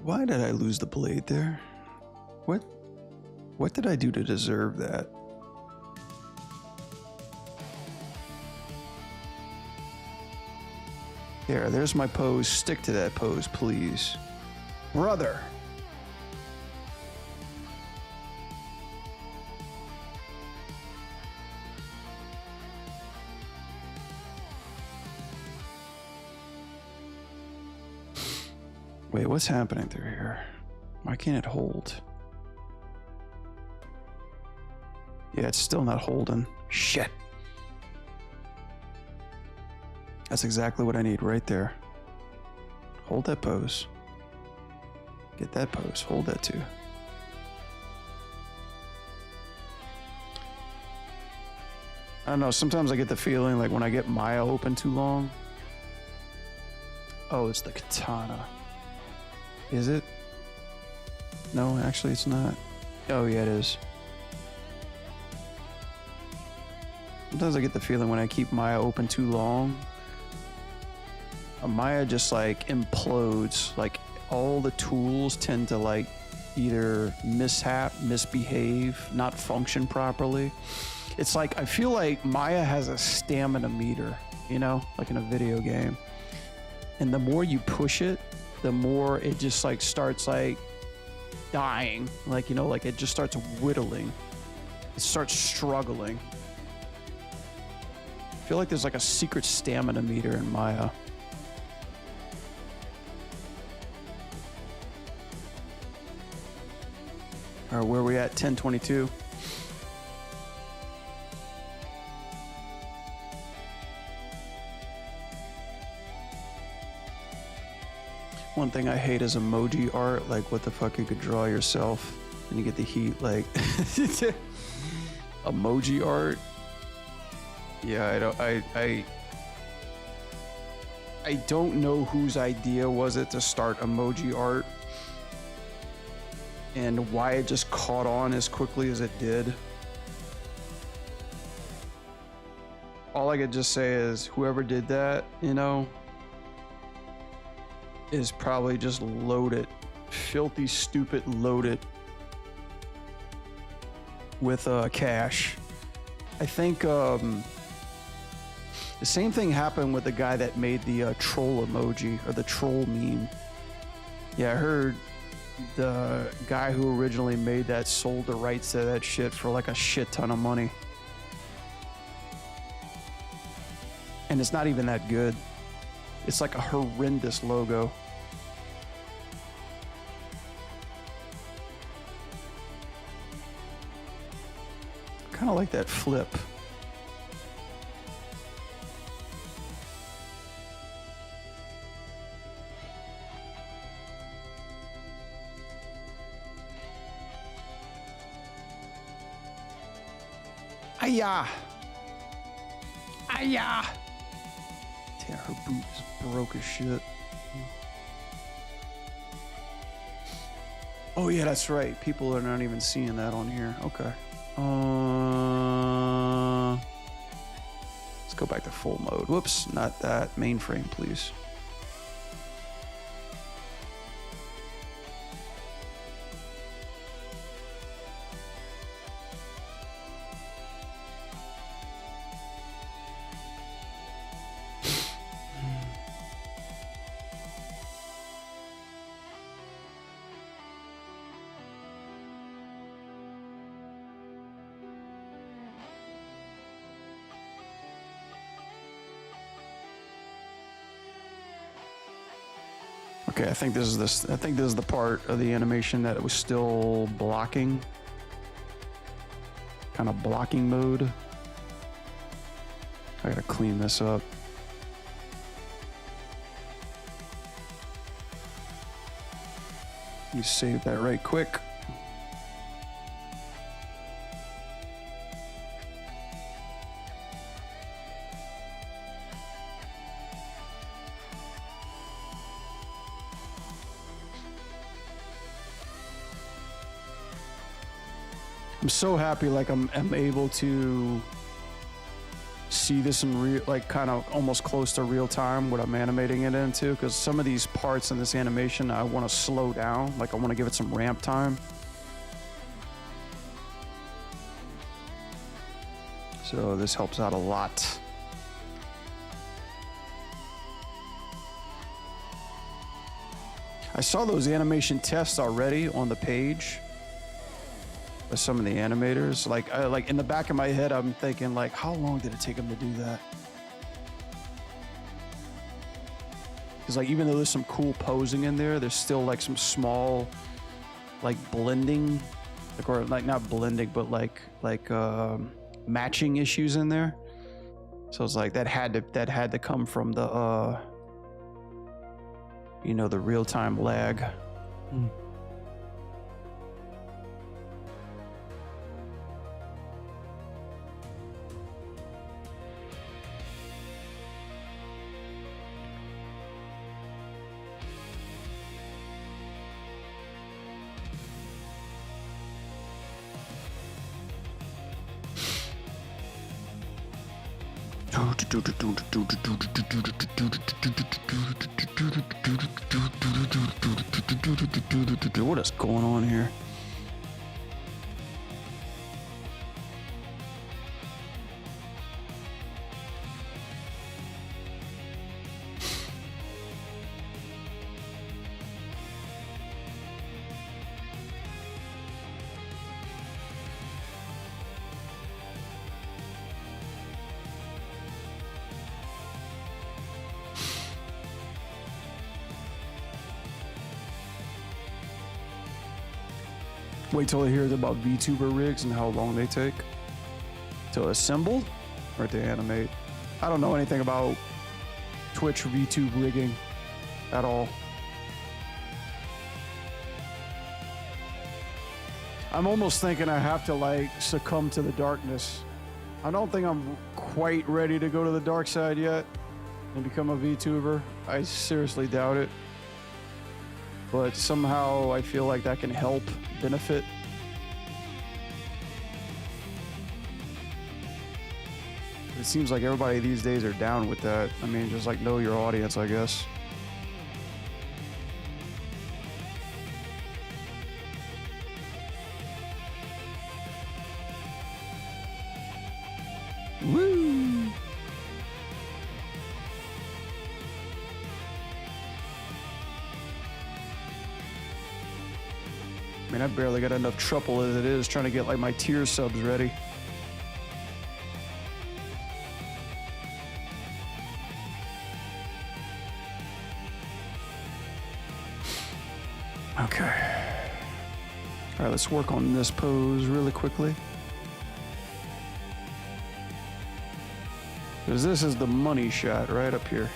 Why did I lose the blade there? What did I do to deserve that? There's my pose. Stick to that pose, please. Brother. Wait, what's happening through here? Why can't it hold? Yeah, it's still not holding. Shit. That's exactly what I need right there. Hold that pose. Get that pose. Hold that too. I don't know. Sometimes I get the feeling like when I get Maya open too long. Oh, it's the katana. Is it? No, actually it's not. Oh, yeah, it is. Sometimes I get the feeling when I keep Maya open too long, Maya just like implodes. Like all the tools tend to like either misbehave, not function properly. It's like, I feel like Maya has a stamina meter, you know, like in a video game. And the more you push it, the more it just like starts like dying. Like, you know, like it just starts whittling. It starts struggling. I feel like there's like a secret stamina meter in Maya. All right, where are we at? 10:22. One thing I hate is emoji art. Like, what the fuck, you could draw yourself and you get the heat. Like, emoji art. Yeah, I don't know whose idea was it to start emoji art and why it just caught on as quickly as it did. All I could just say is whoever did that, you know, is probably just loaded, filthy, stupid, loaded with cash. I think The same thing happened with the guy that made the troll emoji or the troll meme. Yeah, I heard the guy who originally made that sold the rights to that shit for like a shit ton of money. And it's not even that good. It's like a horrendous logo. Kind of like that flip. Ayah! Ayah! Damn, her boot is broke as shit. Oh yeah, that's right. People are not even seeing that on here. Okay. Let's go back to full mode. Whoops, not that. Mainframe, please. Okay, I think this is the part of the animation that it was still blocking. Kind of blocking mode. I gotta clean this up. You save that right quick. I'm so happy, like I'm able to see this in real, like kind of almost close to real time what I'm animating it into, because some of these parts in this animation I want to slow down, like I want to give it some ramp time. So this helps out a lot. I saw those animation tests already on the page. Some of the animators, like in the back of my head, I'm thinking like, how long did it take them to do that? Because like, even though there's some cool posing in there, there's still like some small, like blending, like, or like not blending, but like matching issues in there. So it's like that had to come from the you know, the real-time lag. What is going on here? Wait till I hear about VTuber rigs and how long they take to assemble or to animate. I don't know anything about Twitch VTube rigging at all. I'm almost thinking I have to like succumb to the darkness. I don't think I'm quite ready to go to the dark side yet and become a VTuber. I seriously doubt it. But somehow I feel like that can help benefit. It seems like everybody these days are down with that. I mean, just like know your audience, I guess. Woo! I mean, I barely got enough trouble as it is trying to get like my tier subs ready. Okay. All right, let's work on this pose really quickly. Because this is the money shot right up here.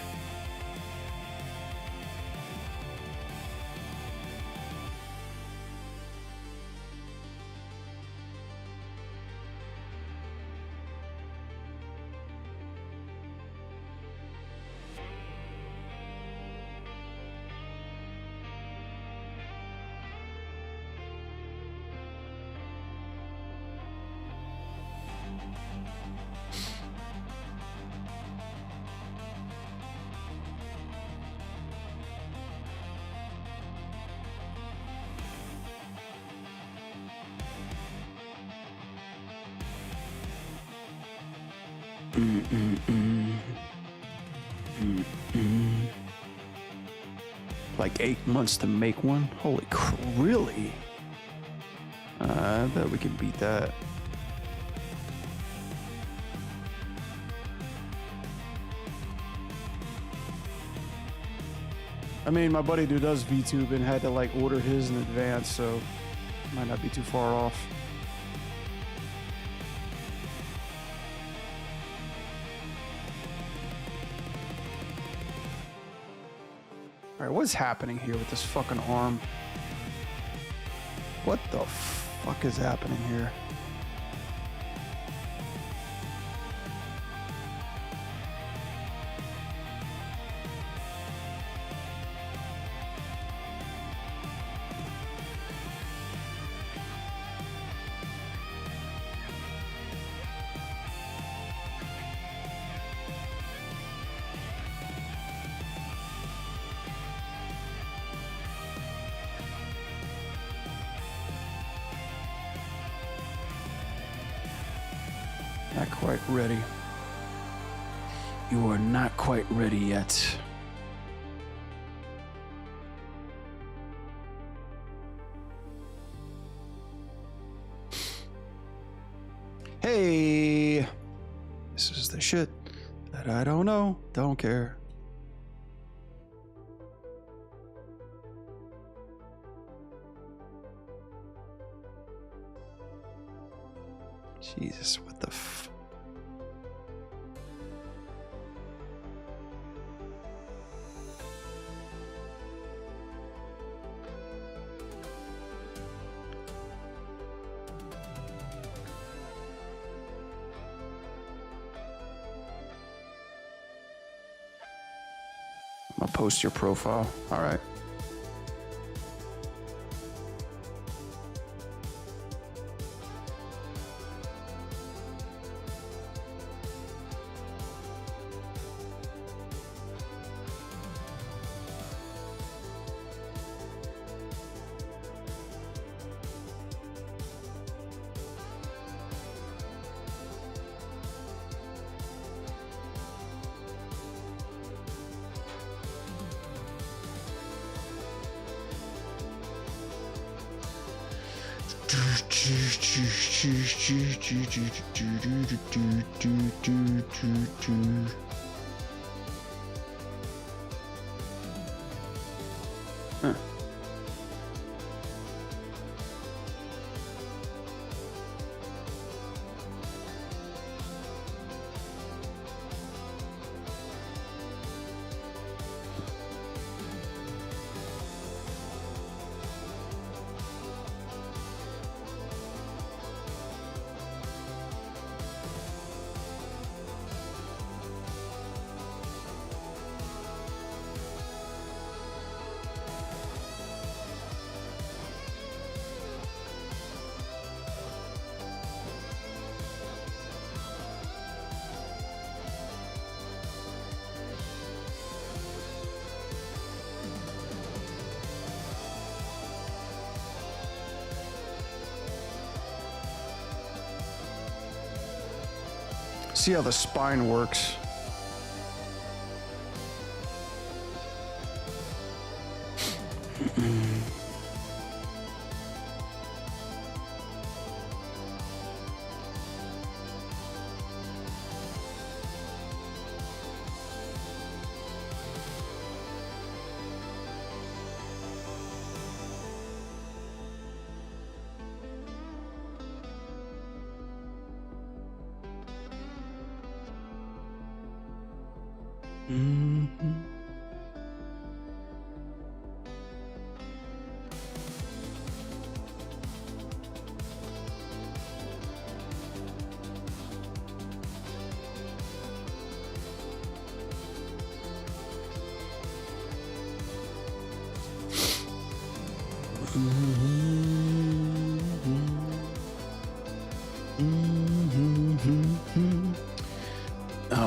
Like 8 months to make one? Holy crap, really? I bet we can beat that. I mean, my buddy who does VTube and had to like order his in advance, so might not be too far off. All right, what's happening here with this fucking arm? What the fuck is happening here? Not quite ready. You are not quite ready yet. Hey, this is the shit that I don't know, don't care. Jesus, what the f... I'm gonna post your profile. All right. Huh. See how the spine works. Oh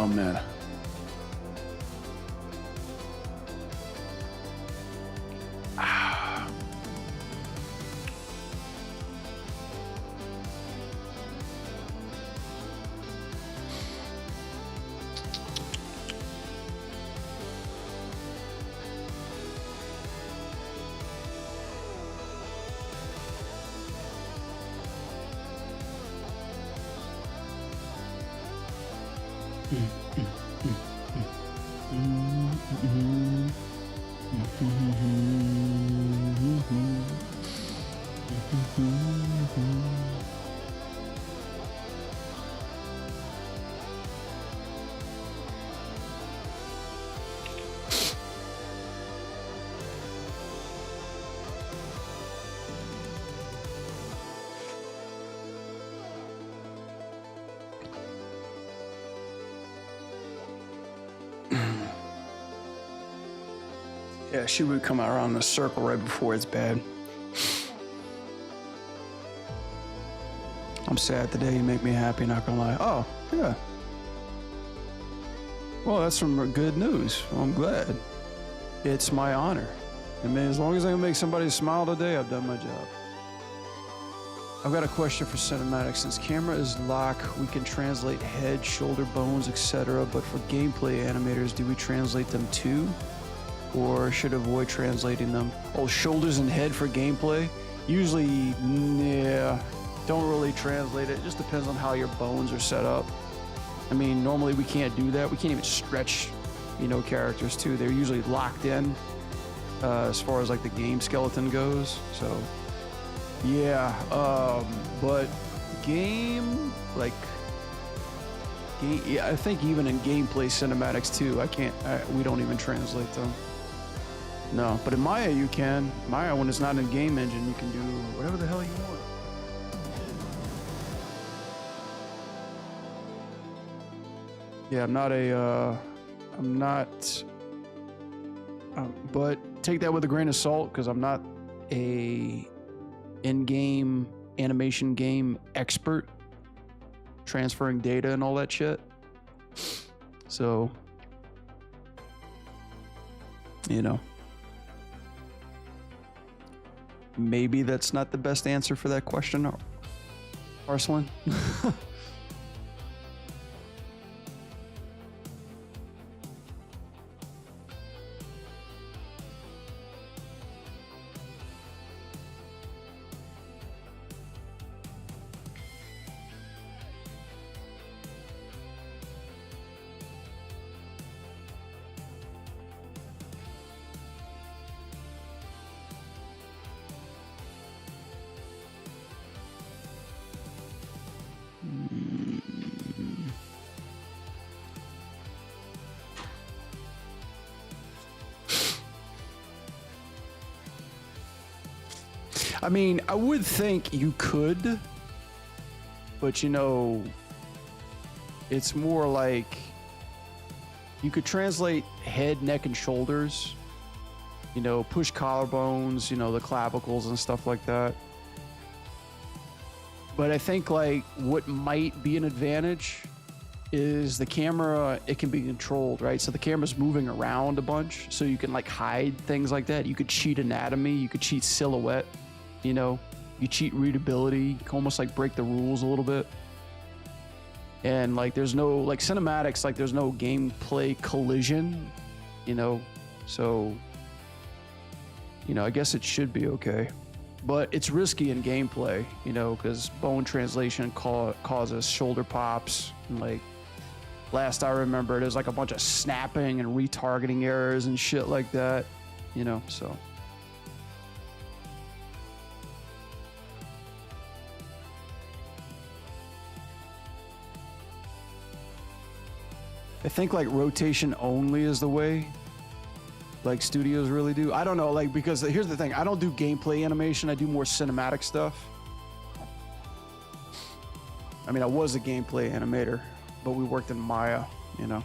man. Yeah, she would come around in a circle right before it's bad. I'm sad today. You make me happy, not gonna lie. Oh, yeah. Well, that's some good news. I'm glad. It's my honor. I mean, as long as I can make somebody smile today, I've done my job. I've got a question for cinematics. Since camera is lock, we can translate head, shoulder, bones, etc. But for gameplay animators, do we translate them too? Or should avoid translating them? Oh, shoulders and head for gameplay? Usually, yeah, don't really translate it. It just depends on how your bones are set up. I mean, normally we can't do that. We can't even stretch, characters too. They're usually locked in as far as like the game skeleton goes. So, yeah, but yeah, I think even in gameplay cinematics too, we don't even translate them. No, but in Maya you can. Maya, when it's not in game engine, you can do whatever the hell you want. Yeah, but take that with a grain of salt because I'm not a in-game animation game expert, transferring data and all that shit. So, maybe that's not the best answer for that question, Arslan. I mean, I would think you could, but it's more like you could translate head, neck, and shoulders, push collarbones, the clavicles and stuff like that. But I think like what might be an advantage is the camera, it can be controlled, right? So the camera's moving around a bunch, so you can like hide things like that. You could cheat anatomy, you could cheat silhouette, you cheat readability, you can almost like break the rules a little bit. And like there's no like cinematics, like there's no gameplay collision, so I guess it should be okay. But it's risky in gameplay, because bone translation causes shoulder pops. And like last I remember, there's like a bunch of snapping and retargeting errors and shit like that, so. I think like rotation only is the way like studios really do. I don't know, like, because here's the thing, I don't do gameplay animation, I do more cinematic stuff. I mean, I was a gameplay animator, but we worked in Maya, you know.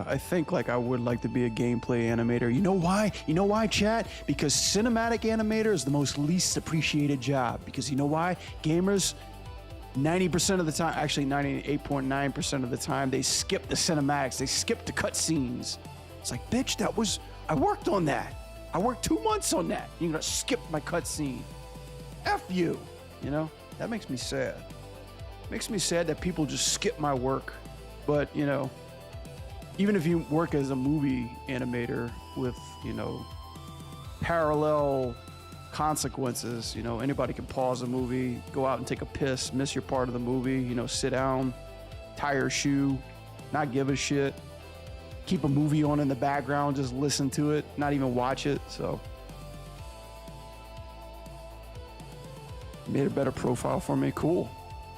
I think like I would like to be a gameplay animator. You know why? You know why, chat? Because cinematic animator is the most least appreciated job. Because you know why? Gamers, 90% of the time, actually 98.9% of the time, they skip the cinematics. They skip the cutscenes. It's like, bitch, I worked on that. I worked 2 months on that. You're gonna skip my cutscene. F you. You know? That makes me sad. Makes me sad that people just skip my work. But, you know, even if you work as a movie animator with, you know, parallel consequences, you know, anybody can pause a movie, go out and take a piss, miss your part of the movie, you know, sit down, tie your shoe, not give a shit, keep a movie on in the background, just listen to it, not even watch it. So made a better profile for me. Cool.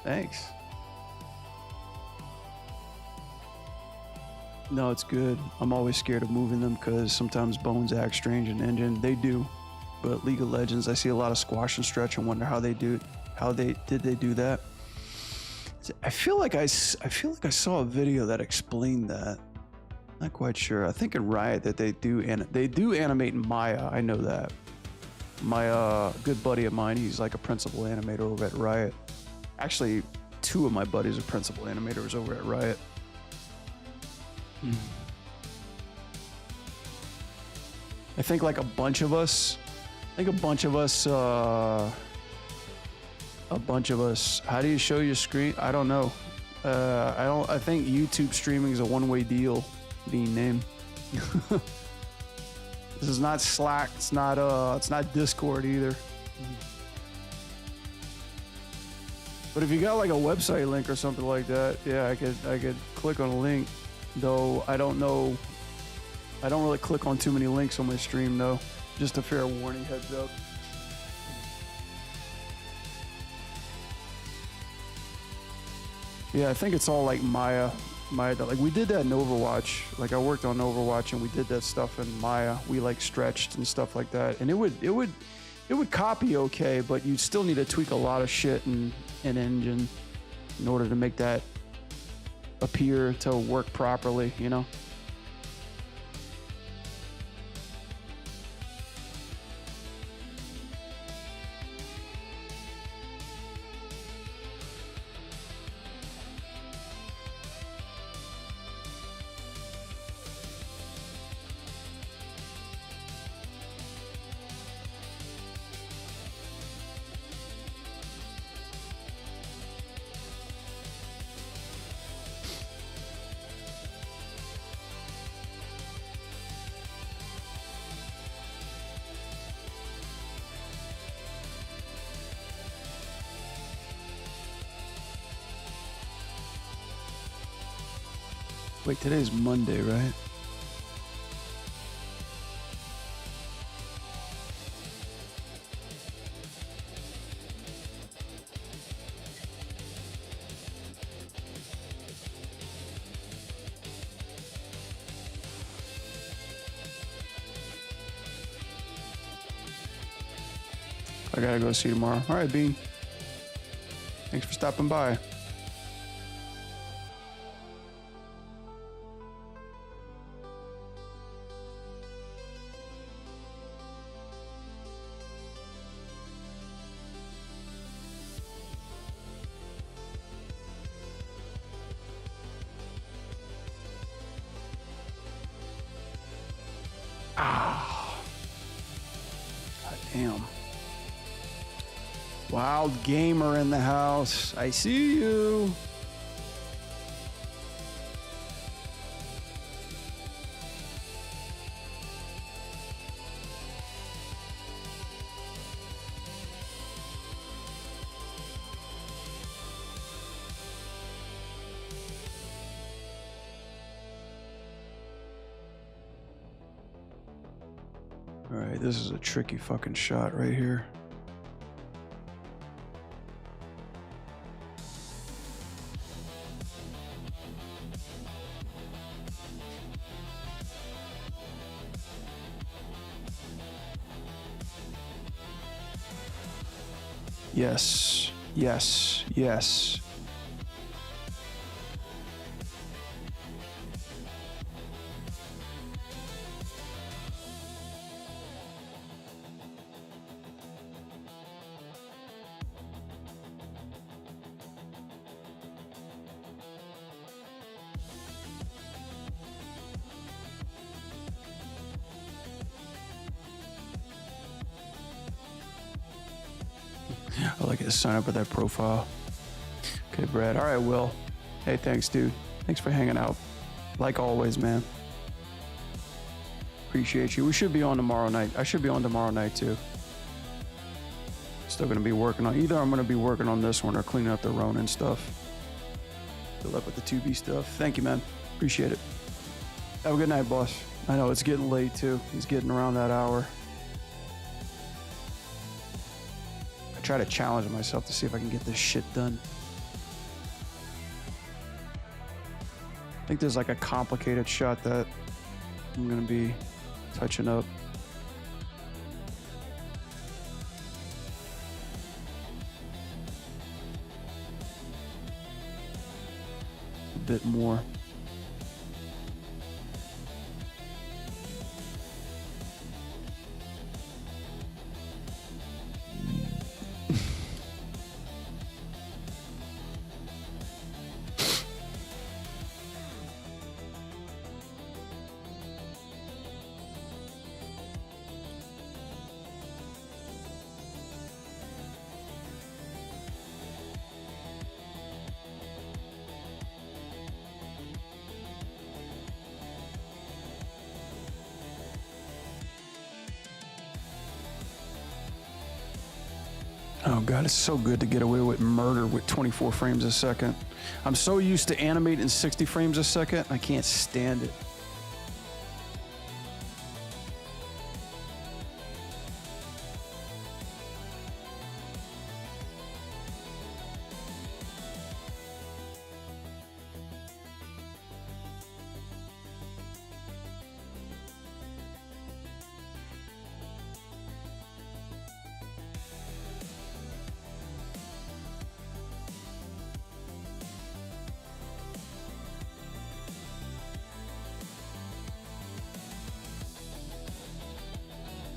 Thanks. No, it's good. I'm always scared of moving them because sometimes bones act strange in engine. They do. But League of Legends, I see a lot of squash and stretch and wonder how they do that. I feel like I saw a video that explained that. Not quite sure. I think in Riot that they do animate in Maya. I know that. My good buddy of mine, he's like a principal animator over at Riot. Actually, 2 of my buddies are principal animators over at Riot. I think like a bunch of us, how do you show your screen? I don't know. I think YouTube streaming is a one-way deal being named. This is not Slack. It's not Discord either. But if you got like a website link or something like that, yeah, I could click on a link. Though I don't know, I don't really click on too many links on my stream though. Just a fair warning, heads up. Yeah, I think it's all like Maya. Like we did that in Overwatch. Like I worked on Overwatch and we did that stuff in Maya. We like stretched and stuff like that. And it would copy okay, but you'd still need to tweak a lot of shit in engine in order to make that appear to work properly, you know? Wait, today's Monday, right? I gotta go see you tomorrow. All right, Bean. Thanks for stopping by. Damn. Wild gamer in the house. I see you. All right, this is a tricky fucking shot right here. Yes, yes, yes. I like it. Sign up with that profile. Okay, Brad. All right, Will. Hey, thanks, dude. Thanks for hanging out. Like always, man. Appreciate you. We should be on tomorrow night. I should be on tomorrow night, too. Still going to be working on... Either I'm going to be working on this one or cleaning up the Ronin stuff. Good luck with the 2B stuff. Thank you, man. Appreciate it. Have a good night, boss. I know it's getting late, too. He's getting around that hour. I try to challenge myself to see if I can get this shit done. I think there's like a complicated shot that I'm going to be touching up. A bit more. Oh God, it's so good to get away with murder with 24 frames a second. I'm so used to animating 60 frames a second, I can't stand it.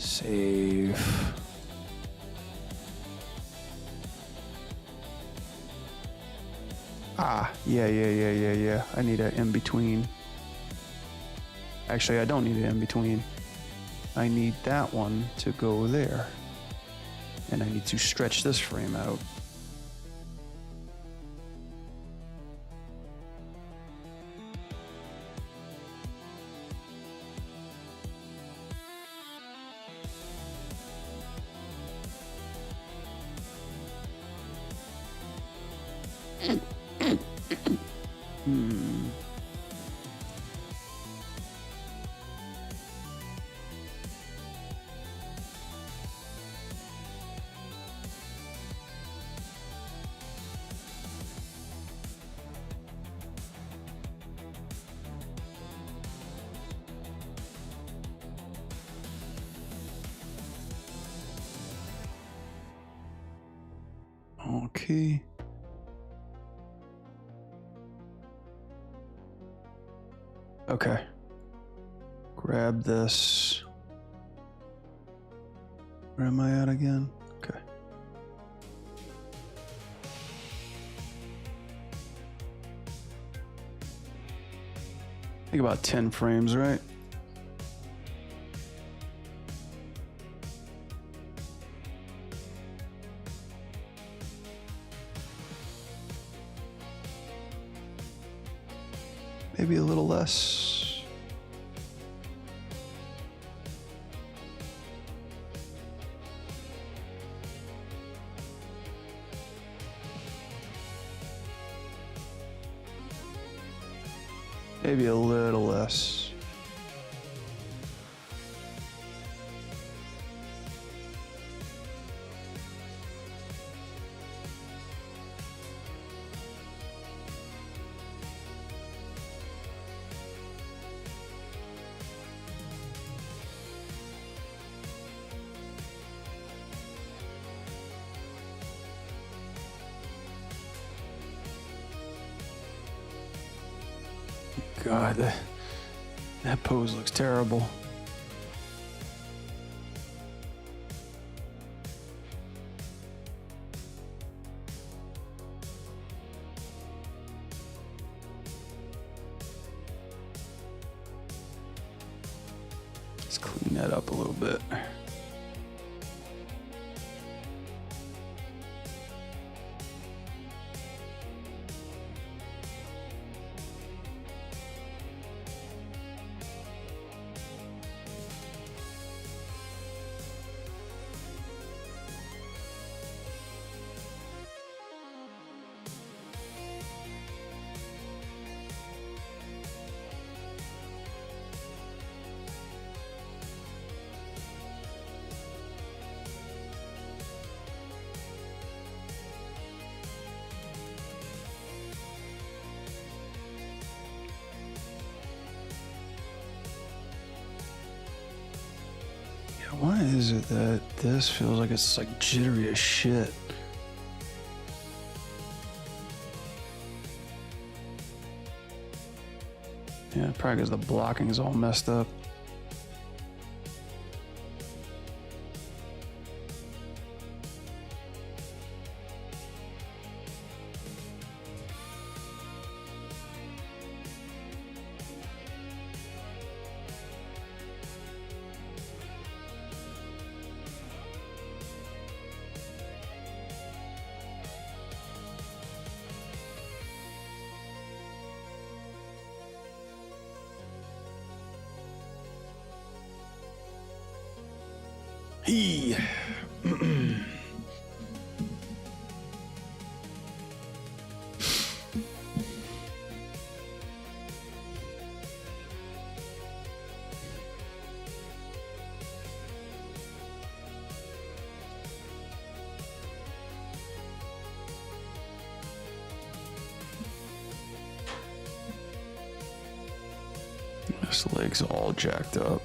Save. Ah, yeah. I need an in-between. Actually, I don't need an in-between. I need that one to go there. And I need to stretch this frame out. Okay. Okay. Grab this. Where am I at again? Okay. I think about 10 frames, right? Maybe a little less. Maybe a little less. God, that pose looks terrible. Let's clean that up a little bit. Why is it that this feels like it's like jittery as shit? Yeah, probably because the blocking is all messed up. He. This leg's all jacked up.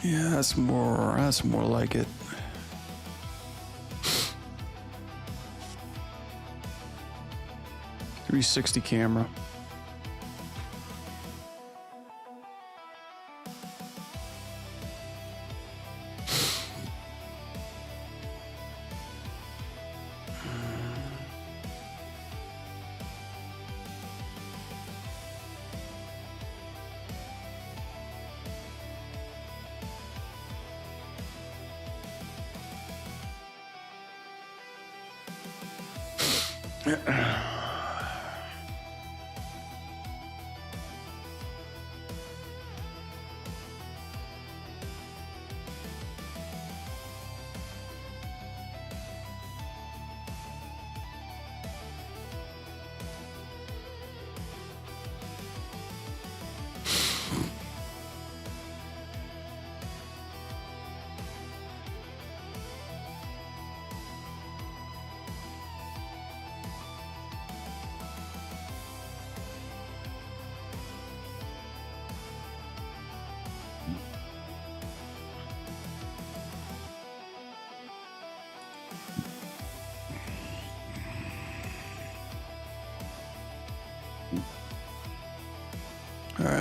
Yeah, that's more like it. .360 camera.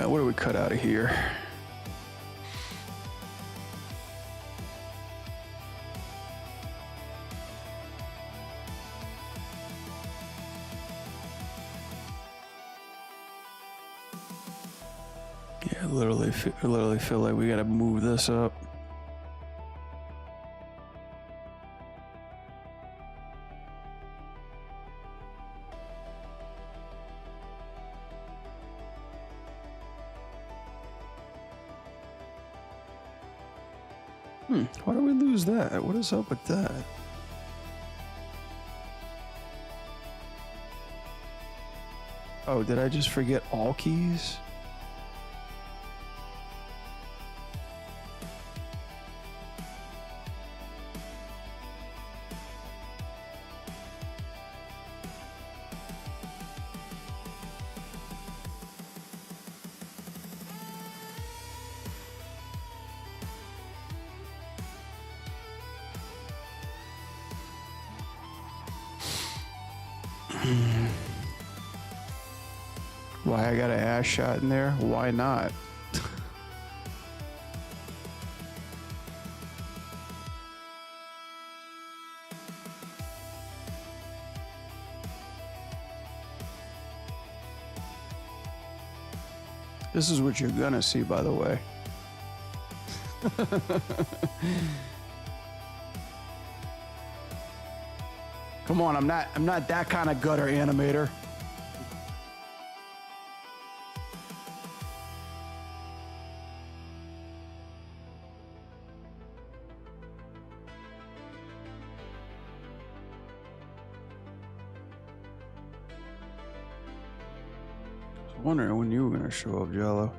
What do we cut out of here? Yeah, I literally feel like we gotta move this up. Why do we lose that? What is up with that? Oh, did I just forget all keys? Why I got an ass shot in there? Why not? This is what you're gonna see, by the way. Come on, I'm not that kind of gutter animator. I was wondering when you were gonna show up, Jello.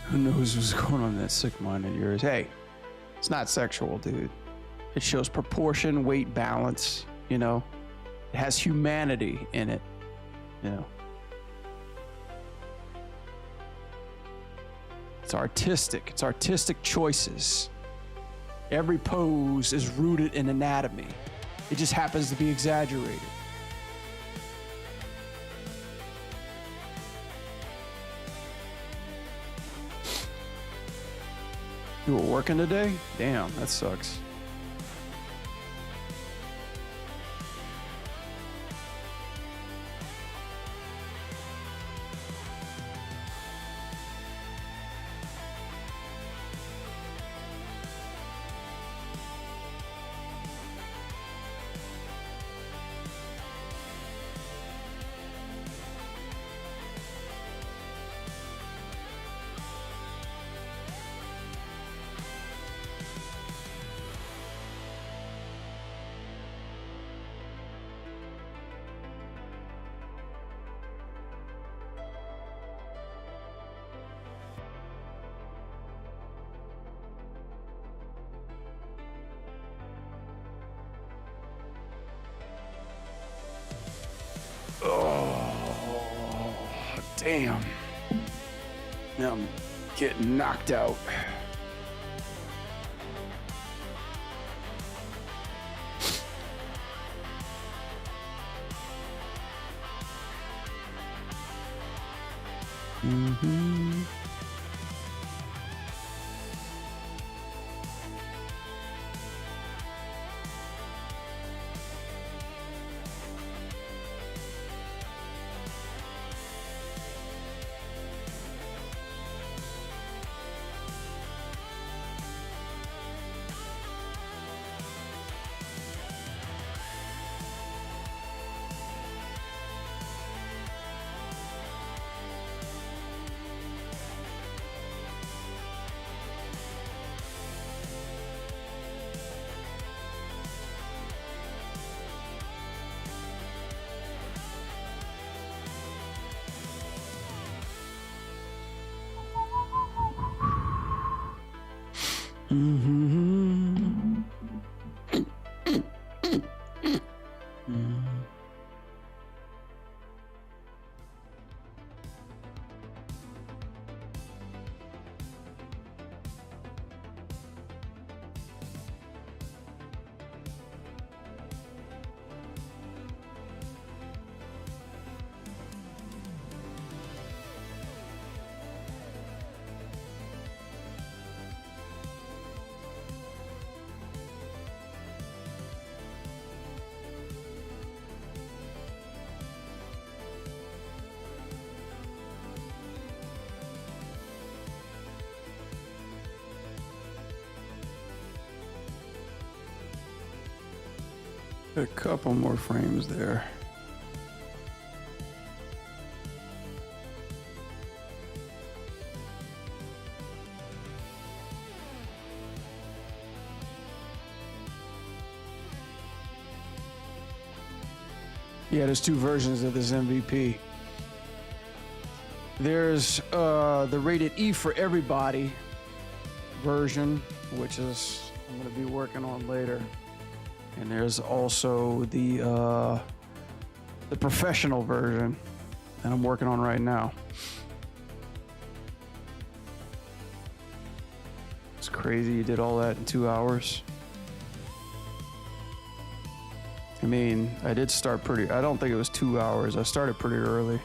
Who knows what's going on in that sick mind of yours? Hey, it's not sexual, dude. It shows proportion, weight, balance, you know. It has humanity in it, you know. It's artistic. It's artistic choices. Every pose is rooted in anatomy. It just happens to be exaggerated. You were working today? Damn, that sucks. Oh, damn. Now I'm getting knocked out. Mm-hmm. Mm-hmm. A couple more frames there. Yeah, there's two versions of this MVP. There's the rated E for everybody version, which is I'm going to be working on later. And there's also the professional version that I'm working on right now. It's crazy you did all that in 2 hours. I mean, I did start I don't think it was 2 hours. I started pretty early.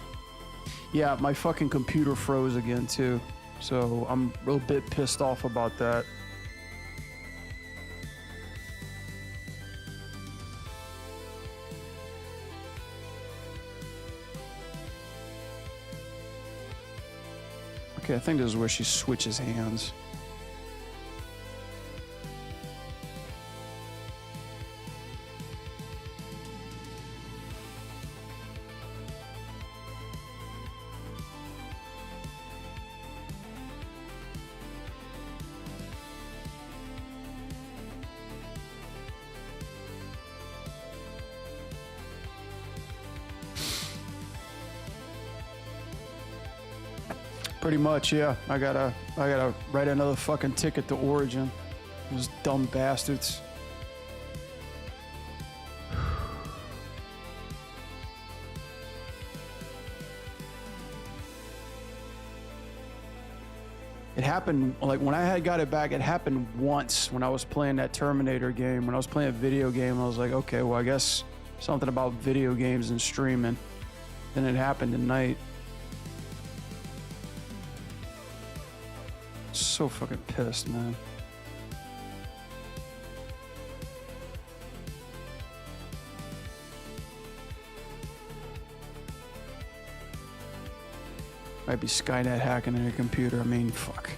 Yeah, my fucking computer froze again too. So I'm a little bit pissed off about that. Okay, I think this is where she switches hands. Pretty much, yeah. I gotta write another fucking ticket to Origin. Those dumb bastards. It happened, like when I had got it back, it happened once when I was playing that Terminator game. When I was playing a video game, I was like, okay, well, I guess something about video games and streaming. Then it happened tonight. So fucking pissed, man. Might be Skynet hacking in a computer. I mean, fuck.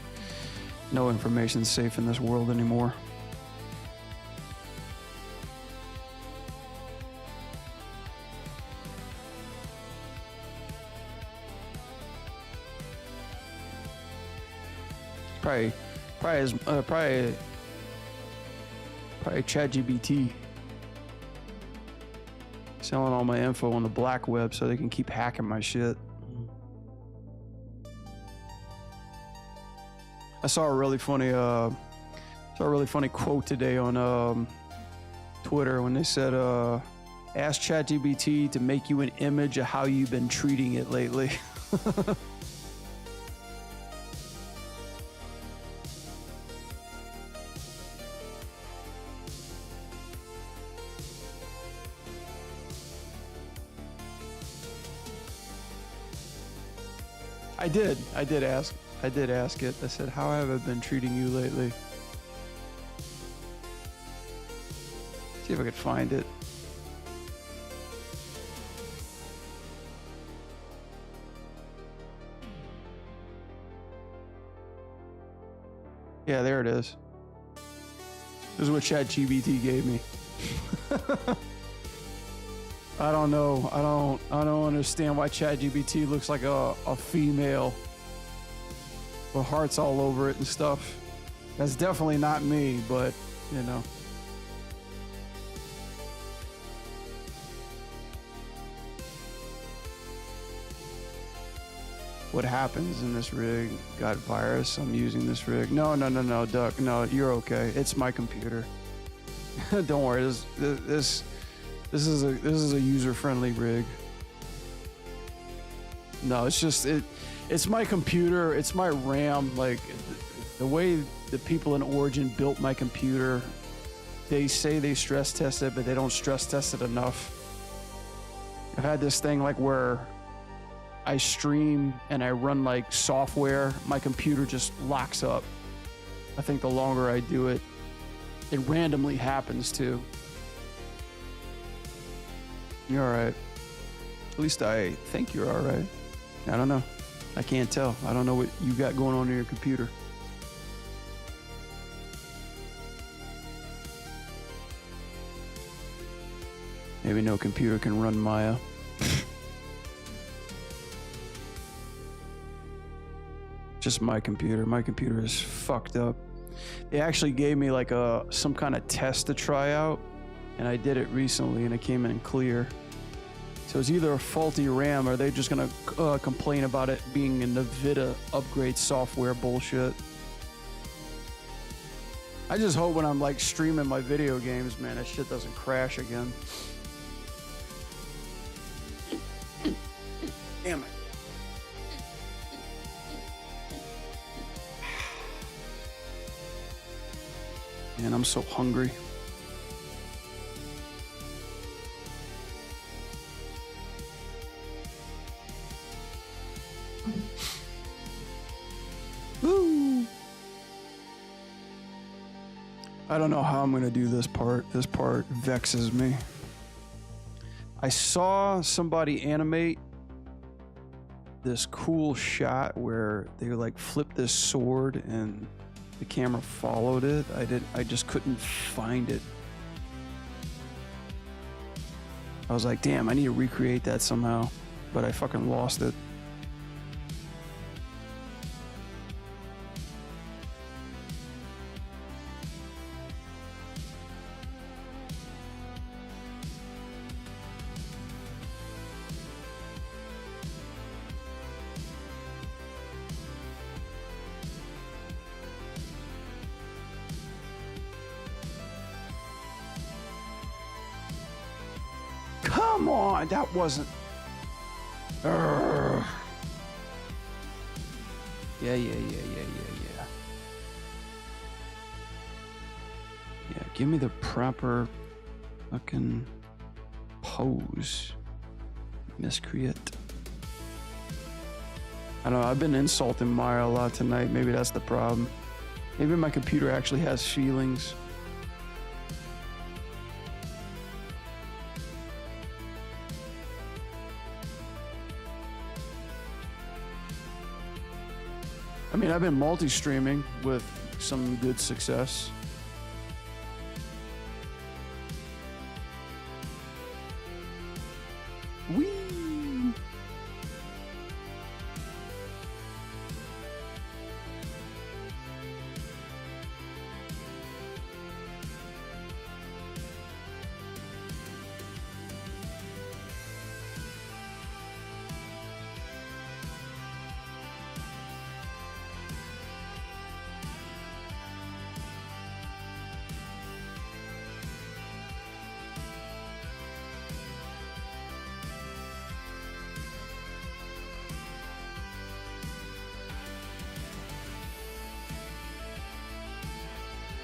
No information's safe in this world anymore. Probably ChatGPT selling all my info on the black web so they can keep hacking my shit. I saw a really funny quote today on Twitter when they said, "Ask ChatGPT to make you an image of how you've been treating it lately." I did ask it. I said, how have I been treating you lately? See if I could find it. Yeah, there it is. This is what ChatGPT gave me. I don't know. I don't understand why ChatGPT looks like a female with hearts all over it and stuff. That's definitely not me, but you know. what happens in this rig. Got virus. I'm using this rig. No, Duck. No, you're okay. It's my computer. Don't worry. This is a user-friendly rig. No, it's just it's my computer. It's my RAM. Like the way the people in Origin built my computer, they say they stress test it, but they don't stress test it enough. I've had this thing like where I stream and I run like software, my computer just locks up. I think the longer I do it, it randomly happens too. You're all right. At least I think you're all right. I don't know. I can't tell. I don't know what you got going on in your computer. Maybe no computer can run Maya. Just my computer. My computer is fucked up. They actually gave me like some kind of test to try out, and I did it recently and it came in clear. So it's either a faulty RAM or they're just gonna complain about it being in the Vita upgrade software bullshit. I just hope when I'm like streaming my video games, man, that shit doesn't crash again. Damn it. Man, I'm so hungry. Woo! I don't know how I'm gonna do this part. This part vexes me. I saw somebody animate this cool shot where they like flipped this sword and the camera followed it. I just couldn't find it. I was like, damn, I need to recreate that somehow, but I fucking lost it. Come on, that wasn't. Urgh. Yeah. Yeah, give me the proper fucking pose, miscreant. I don't know, I've been insulting Maya a lot tonight. Maybe that's the problem. Maybe my computer actually has feelings. I mean, I've been multi-streaming with some good success. Whee!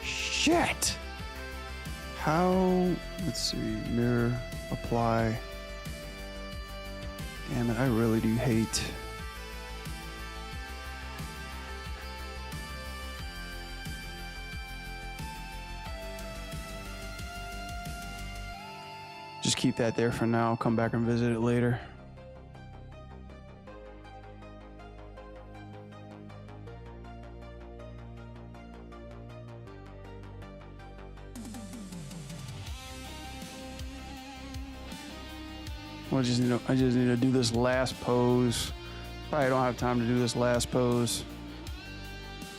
Shit! How, let's see, mirror, apply. Damn it, I really do hate. Just keep that there for now, come back and visit it later. I just need to do this last pose. Probably don't have time to do this last pose.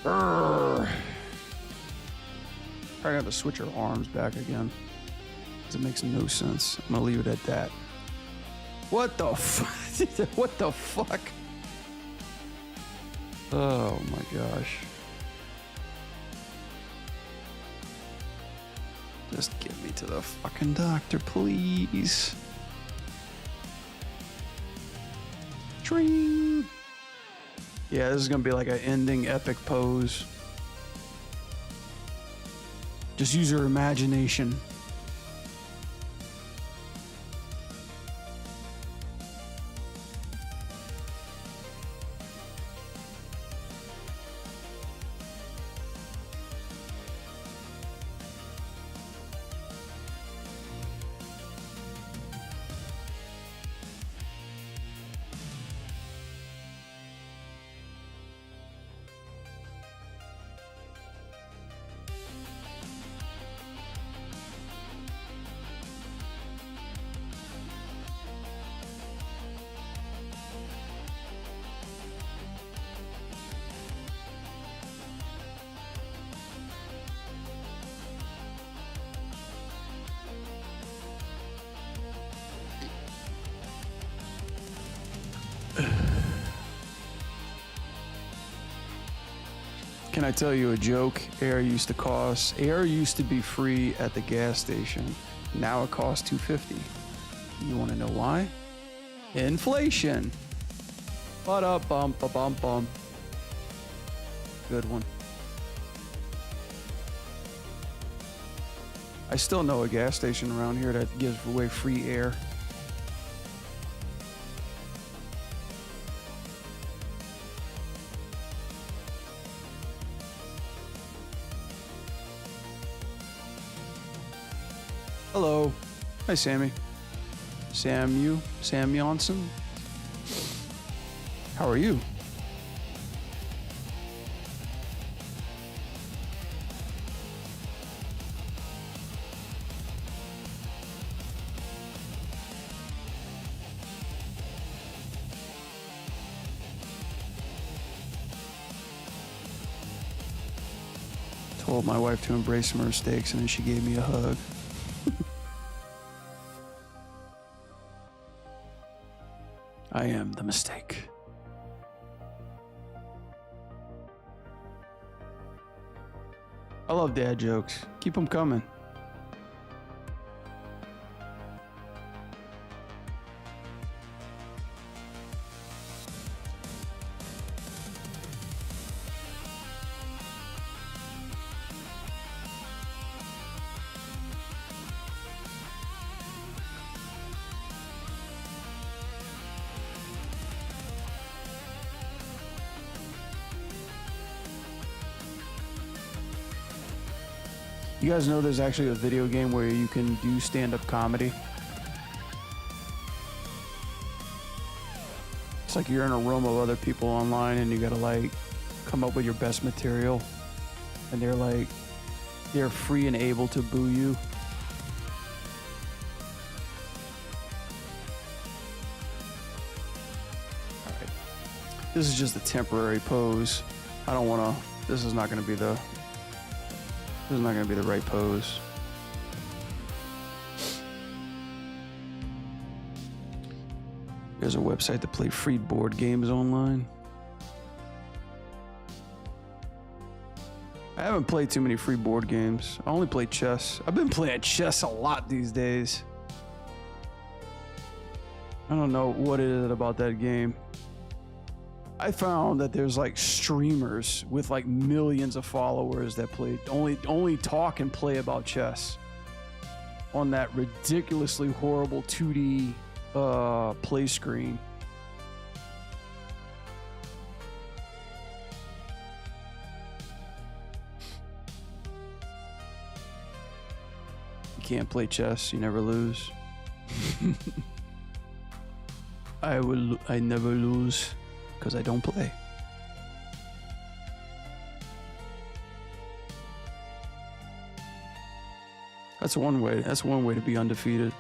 Urgh. Probably have to switch her arms back again, because it makes no sense. I'm gonna leave it at that. What the fuck? What the fuck? Oh my gosh. Just get me to the fucking doctor, please. Tring. Yeah, this is gonna be like an ending epic pose. Just use your imagination. Can I tell you a joke? Air used to be free at the gas station. Now it costs $2.50. You want to know why? Inflation. Ba-da-bum-ba-bum-bum. Good one. I still know a gas station around here that gives away free air. Hello. Hi, Sammy. Sam Johnson. How are you? Told my wife to embrace her mistakes and then she gave me a hug. I am the mistake. I love dad jokes. Keep them coming. You guys know there's actually a video game where you can do stand-up comedy? It's like you're in a room of other people online and you gotta like come up with your best material. And they're free and able to boo you. Alright. This is just a temporary pose. This is not gonna be the right pose. There's a website to play free board games online. I haven't played too many free board games. I only play chess. I've been playing chess a lot these days. I don't know what it is about that game. I found that there's like streamers with like millions of followers that play only talk and play about chess on that ridiculously horrible 2D play screen. You can't play chess, you never lose. I never lose. Because I don't play. That's one way to be undefeated.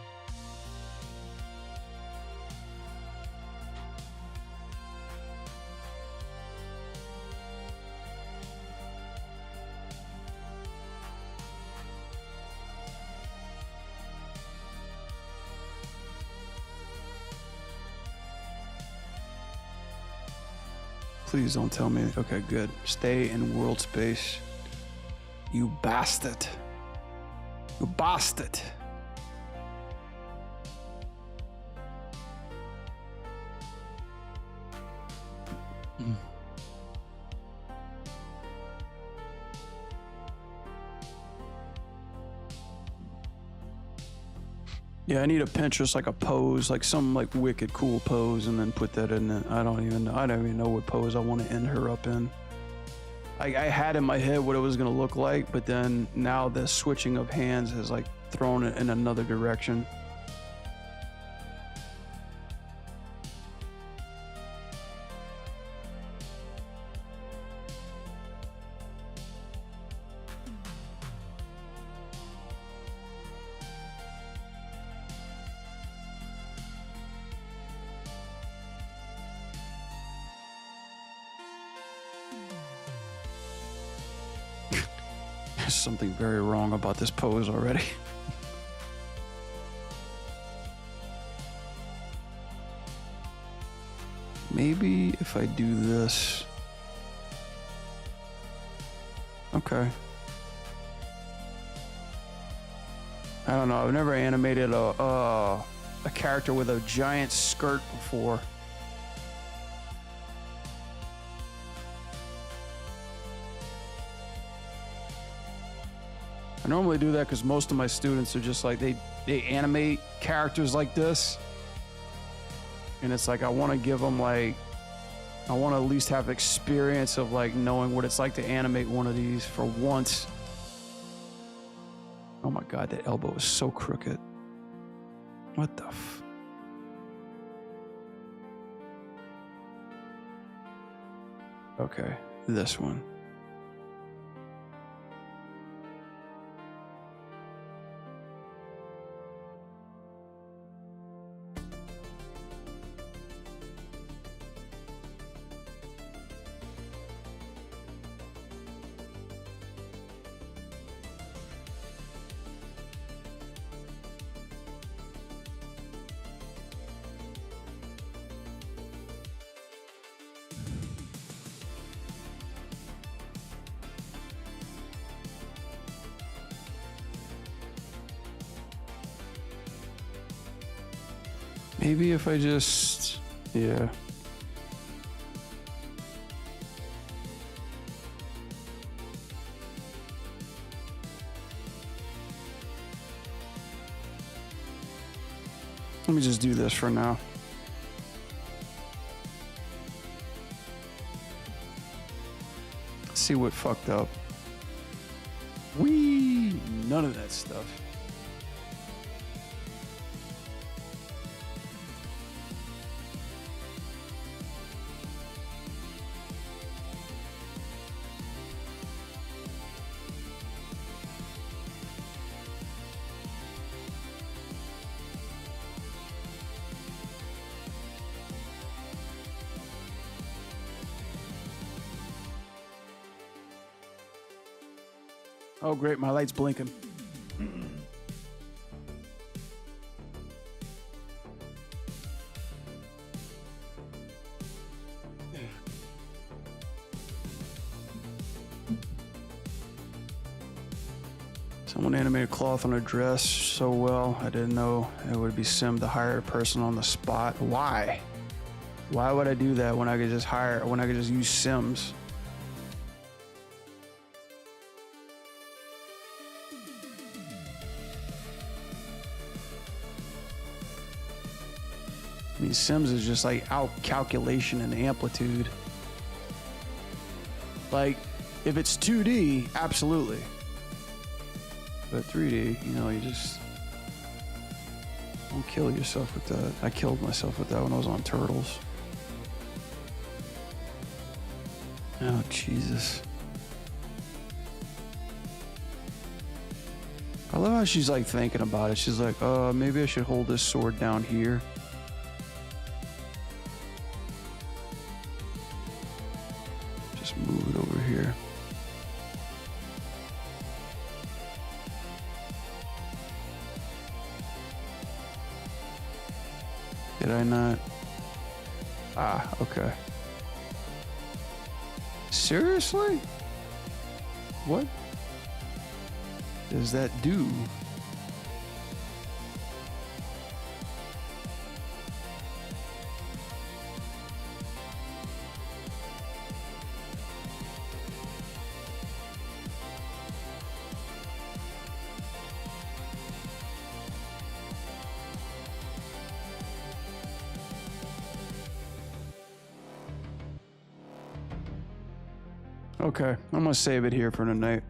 Please don't tell me. Okay, good. Stay in world space. You bastard. You bastard. Yeah, I need a Pinterest, like a pose, like some like wicked cool pose, and then put that in it. I don't even know what pose I want to end her up in. I had in my head what it was gonna look like, but then now the switching of hands has like thrown it in another direction. There's something very wrong about this pose already. Maybe if I do this. Okay. I don't know. I've never animated a character with a giant skirt before. I normally do that because most of my students are just like, they animate characters like this. And it's like, I want to give them like, I want to at least have experience of like knowing what it's like to animate one of these for once. Oh my God, that elbow is so crooked. What the f? Okay, this one. Maybe if I just, yeah. Let me just do this for now. See what fucked up. Whee! None of that stuff. Oh, great. My light's blinking. Someone animated cloth on a dress so well, I didn't know it would be sim to hire a person on the spot. Why? Why would I do that when I could just use Sims? I mean, Sims is just like out calculation and amplitude. Like, if it's 2D, absolutely. But 3D, you know, you just don't kill yourself with that. I killed myself with that when I was on Turtles. Oh, Jesus. I love how she's like thinking about it. She's like, maybe I should hold this sword down here. Just move it over here. Did I not? Ah, okay. Seriously? What does that do? Okay, I'm gonna save it here for tonight.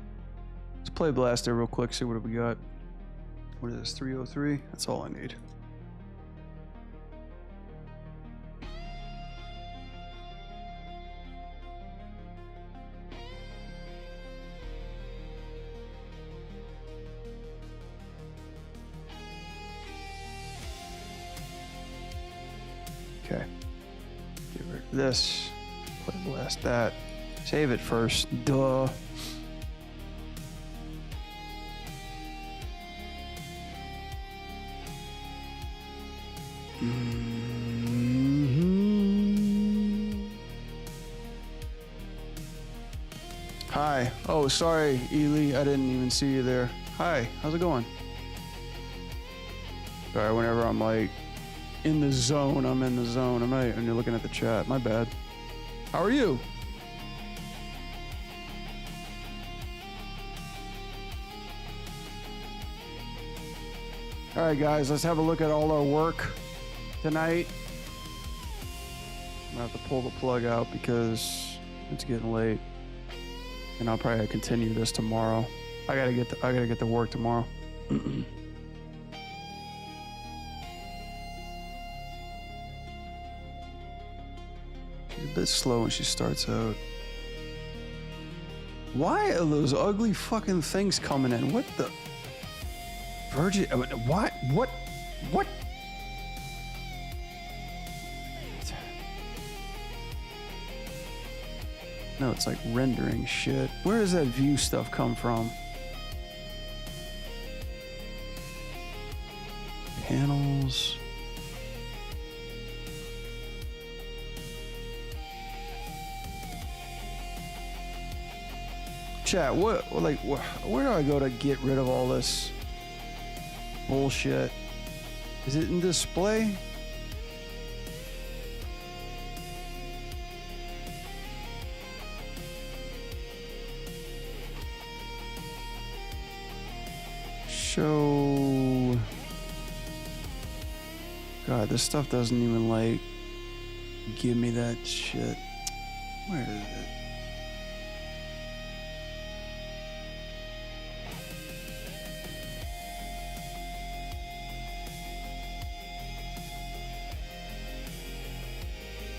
Let's play Blaster real quick, see what we got. What is this, 303? That's all I need. Okay. Get rid of this. Play Blast that. Save it first. Duh. Hi. Oh, sorry, Ely. I didn't even see you there. Hi. How's it going? Sorry, whenever I'm like in the zone, I'm in the zone. I'm not, when you're looking at the chat. My bad. How are you? All right, guys, let's have a look at all our work tonight. I'm gonna have to pull the plug out because it's getting late, and I'll probably continue this tomorrow. I gotta get to work tomorrow. She's a bit slow when she starts out. Why are those ugly fucking things coming in? What the? Virgin? What? What? What? No, it's like rendering shit. Where does that view stuff come from? Panels. Chat, where do I go to get rid of all this bullshit? Is it in display? Show. God, this stuff doesn't even like give me that shit. Where is it?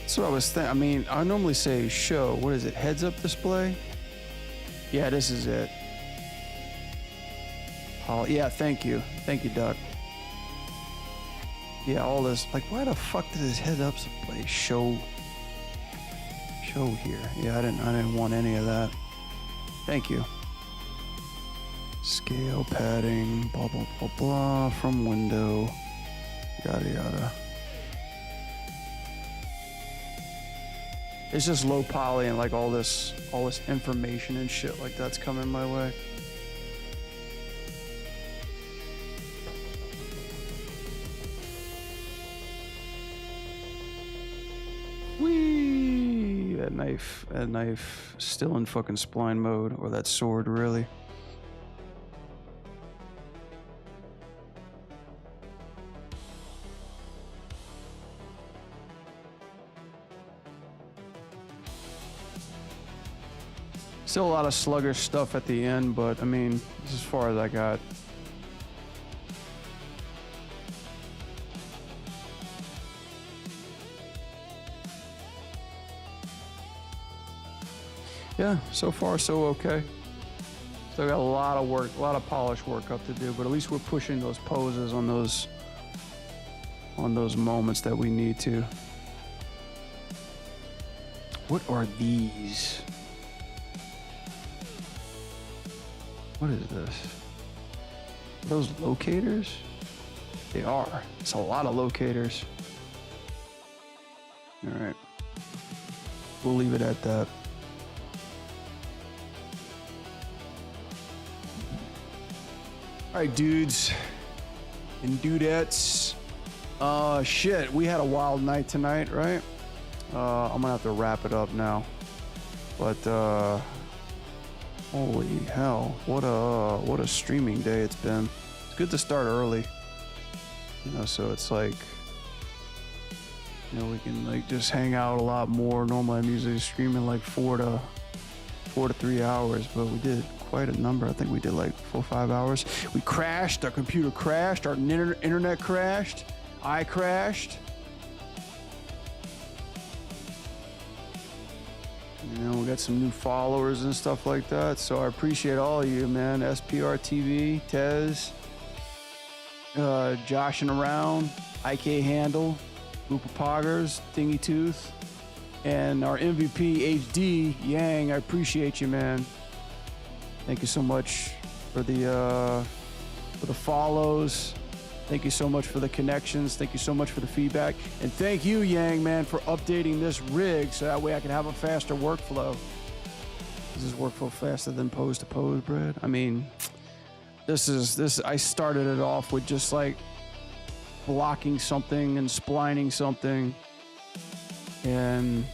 That's what I was thinking. I mean, I normally say show. What is it? Heads up display? Yeah, this is it. Oh, yeah, thank you. Thank you, Duck. Yeah, all this. Like, why the fuck did this head up display show here? Yeah, I didn't want any of that. Thank you. Scale padding, blah, blah, blah, blah, from window, yada, yada. It's just low poly and like all this information and shit like that's coming my way. Whee! That knife still in fucking spline mode, or that sword really. Still a lot of sluggish stuff at the end, but I mean, this is as far as I got. Yeah, so far so okay. Still got a lot of work, a lot of polish work up to do, but at least we're pushing those poses on those moments that we need to. What are these? What is this? Are those locators? They are. It's a lot of locators. All right. We'll leave it at that. All right, dudes and dudettes. Shit, we had a wild night tonight, right? I'm gonna have to wrap it up now. But holy hell, what a streaming day it's been. It's good to start early, you know, so it's like, you know, we can like just hang out a lot more. Normally I'm usually streaming like 4 to 3 hours, but we did quite a number. I think we did like 4 or 5 hours. We crashed, our computer crashed, our internet crashed, I crashed. You know, we got some new followers and stuff like that, so I appreciate all of you, man. SPR TV, Tez, Joshing Around, IK Handle, Group of Poggers, Thingy Tooth, and our MVP HD, Yang. I appreciate you, man. Thank you so much for the follows. Thank you so much for the connections. Thank you so much for the feedback. And thank you, Yang, man, for updating this rig so that way I can have a faster workflow. Does this workflow faster than pose to pose, Brad? I mean, this I started it off with just like blocking something and splining something. And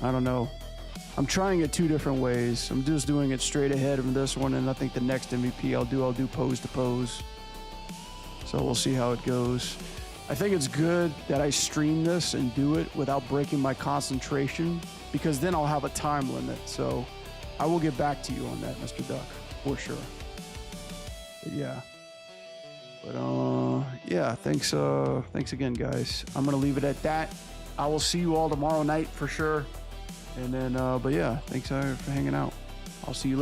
I don't know. I'm trying it 2 different ways. I'm just doing it straight ahead of this one, and I think the next MVP I'll do pose to pose. So we'll see how it goes. I think it's good that I stream this and do it without breaking my concentration, because then I'll have a time limit. So I will get back to you on that, Mr. Duck, for sure. But yeah. But yeah, thanks again, guys. I'm gonna leave it at that. I will see you all tomorrow night for sure. And then, but yeah, thanks for hanging out. I'll see you later.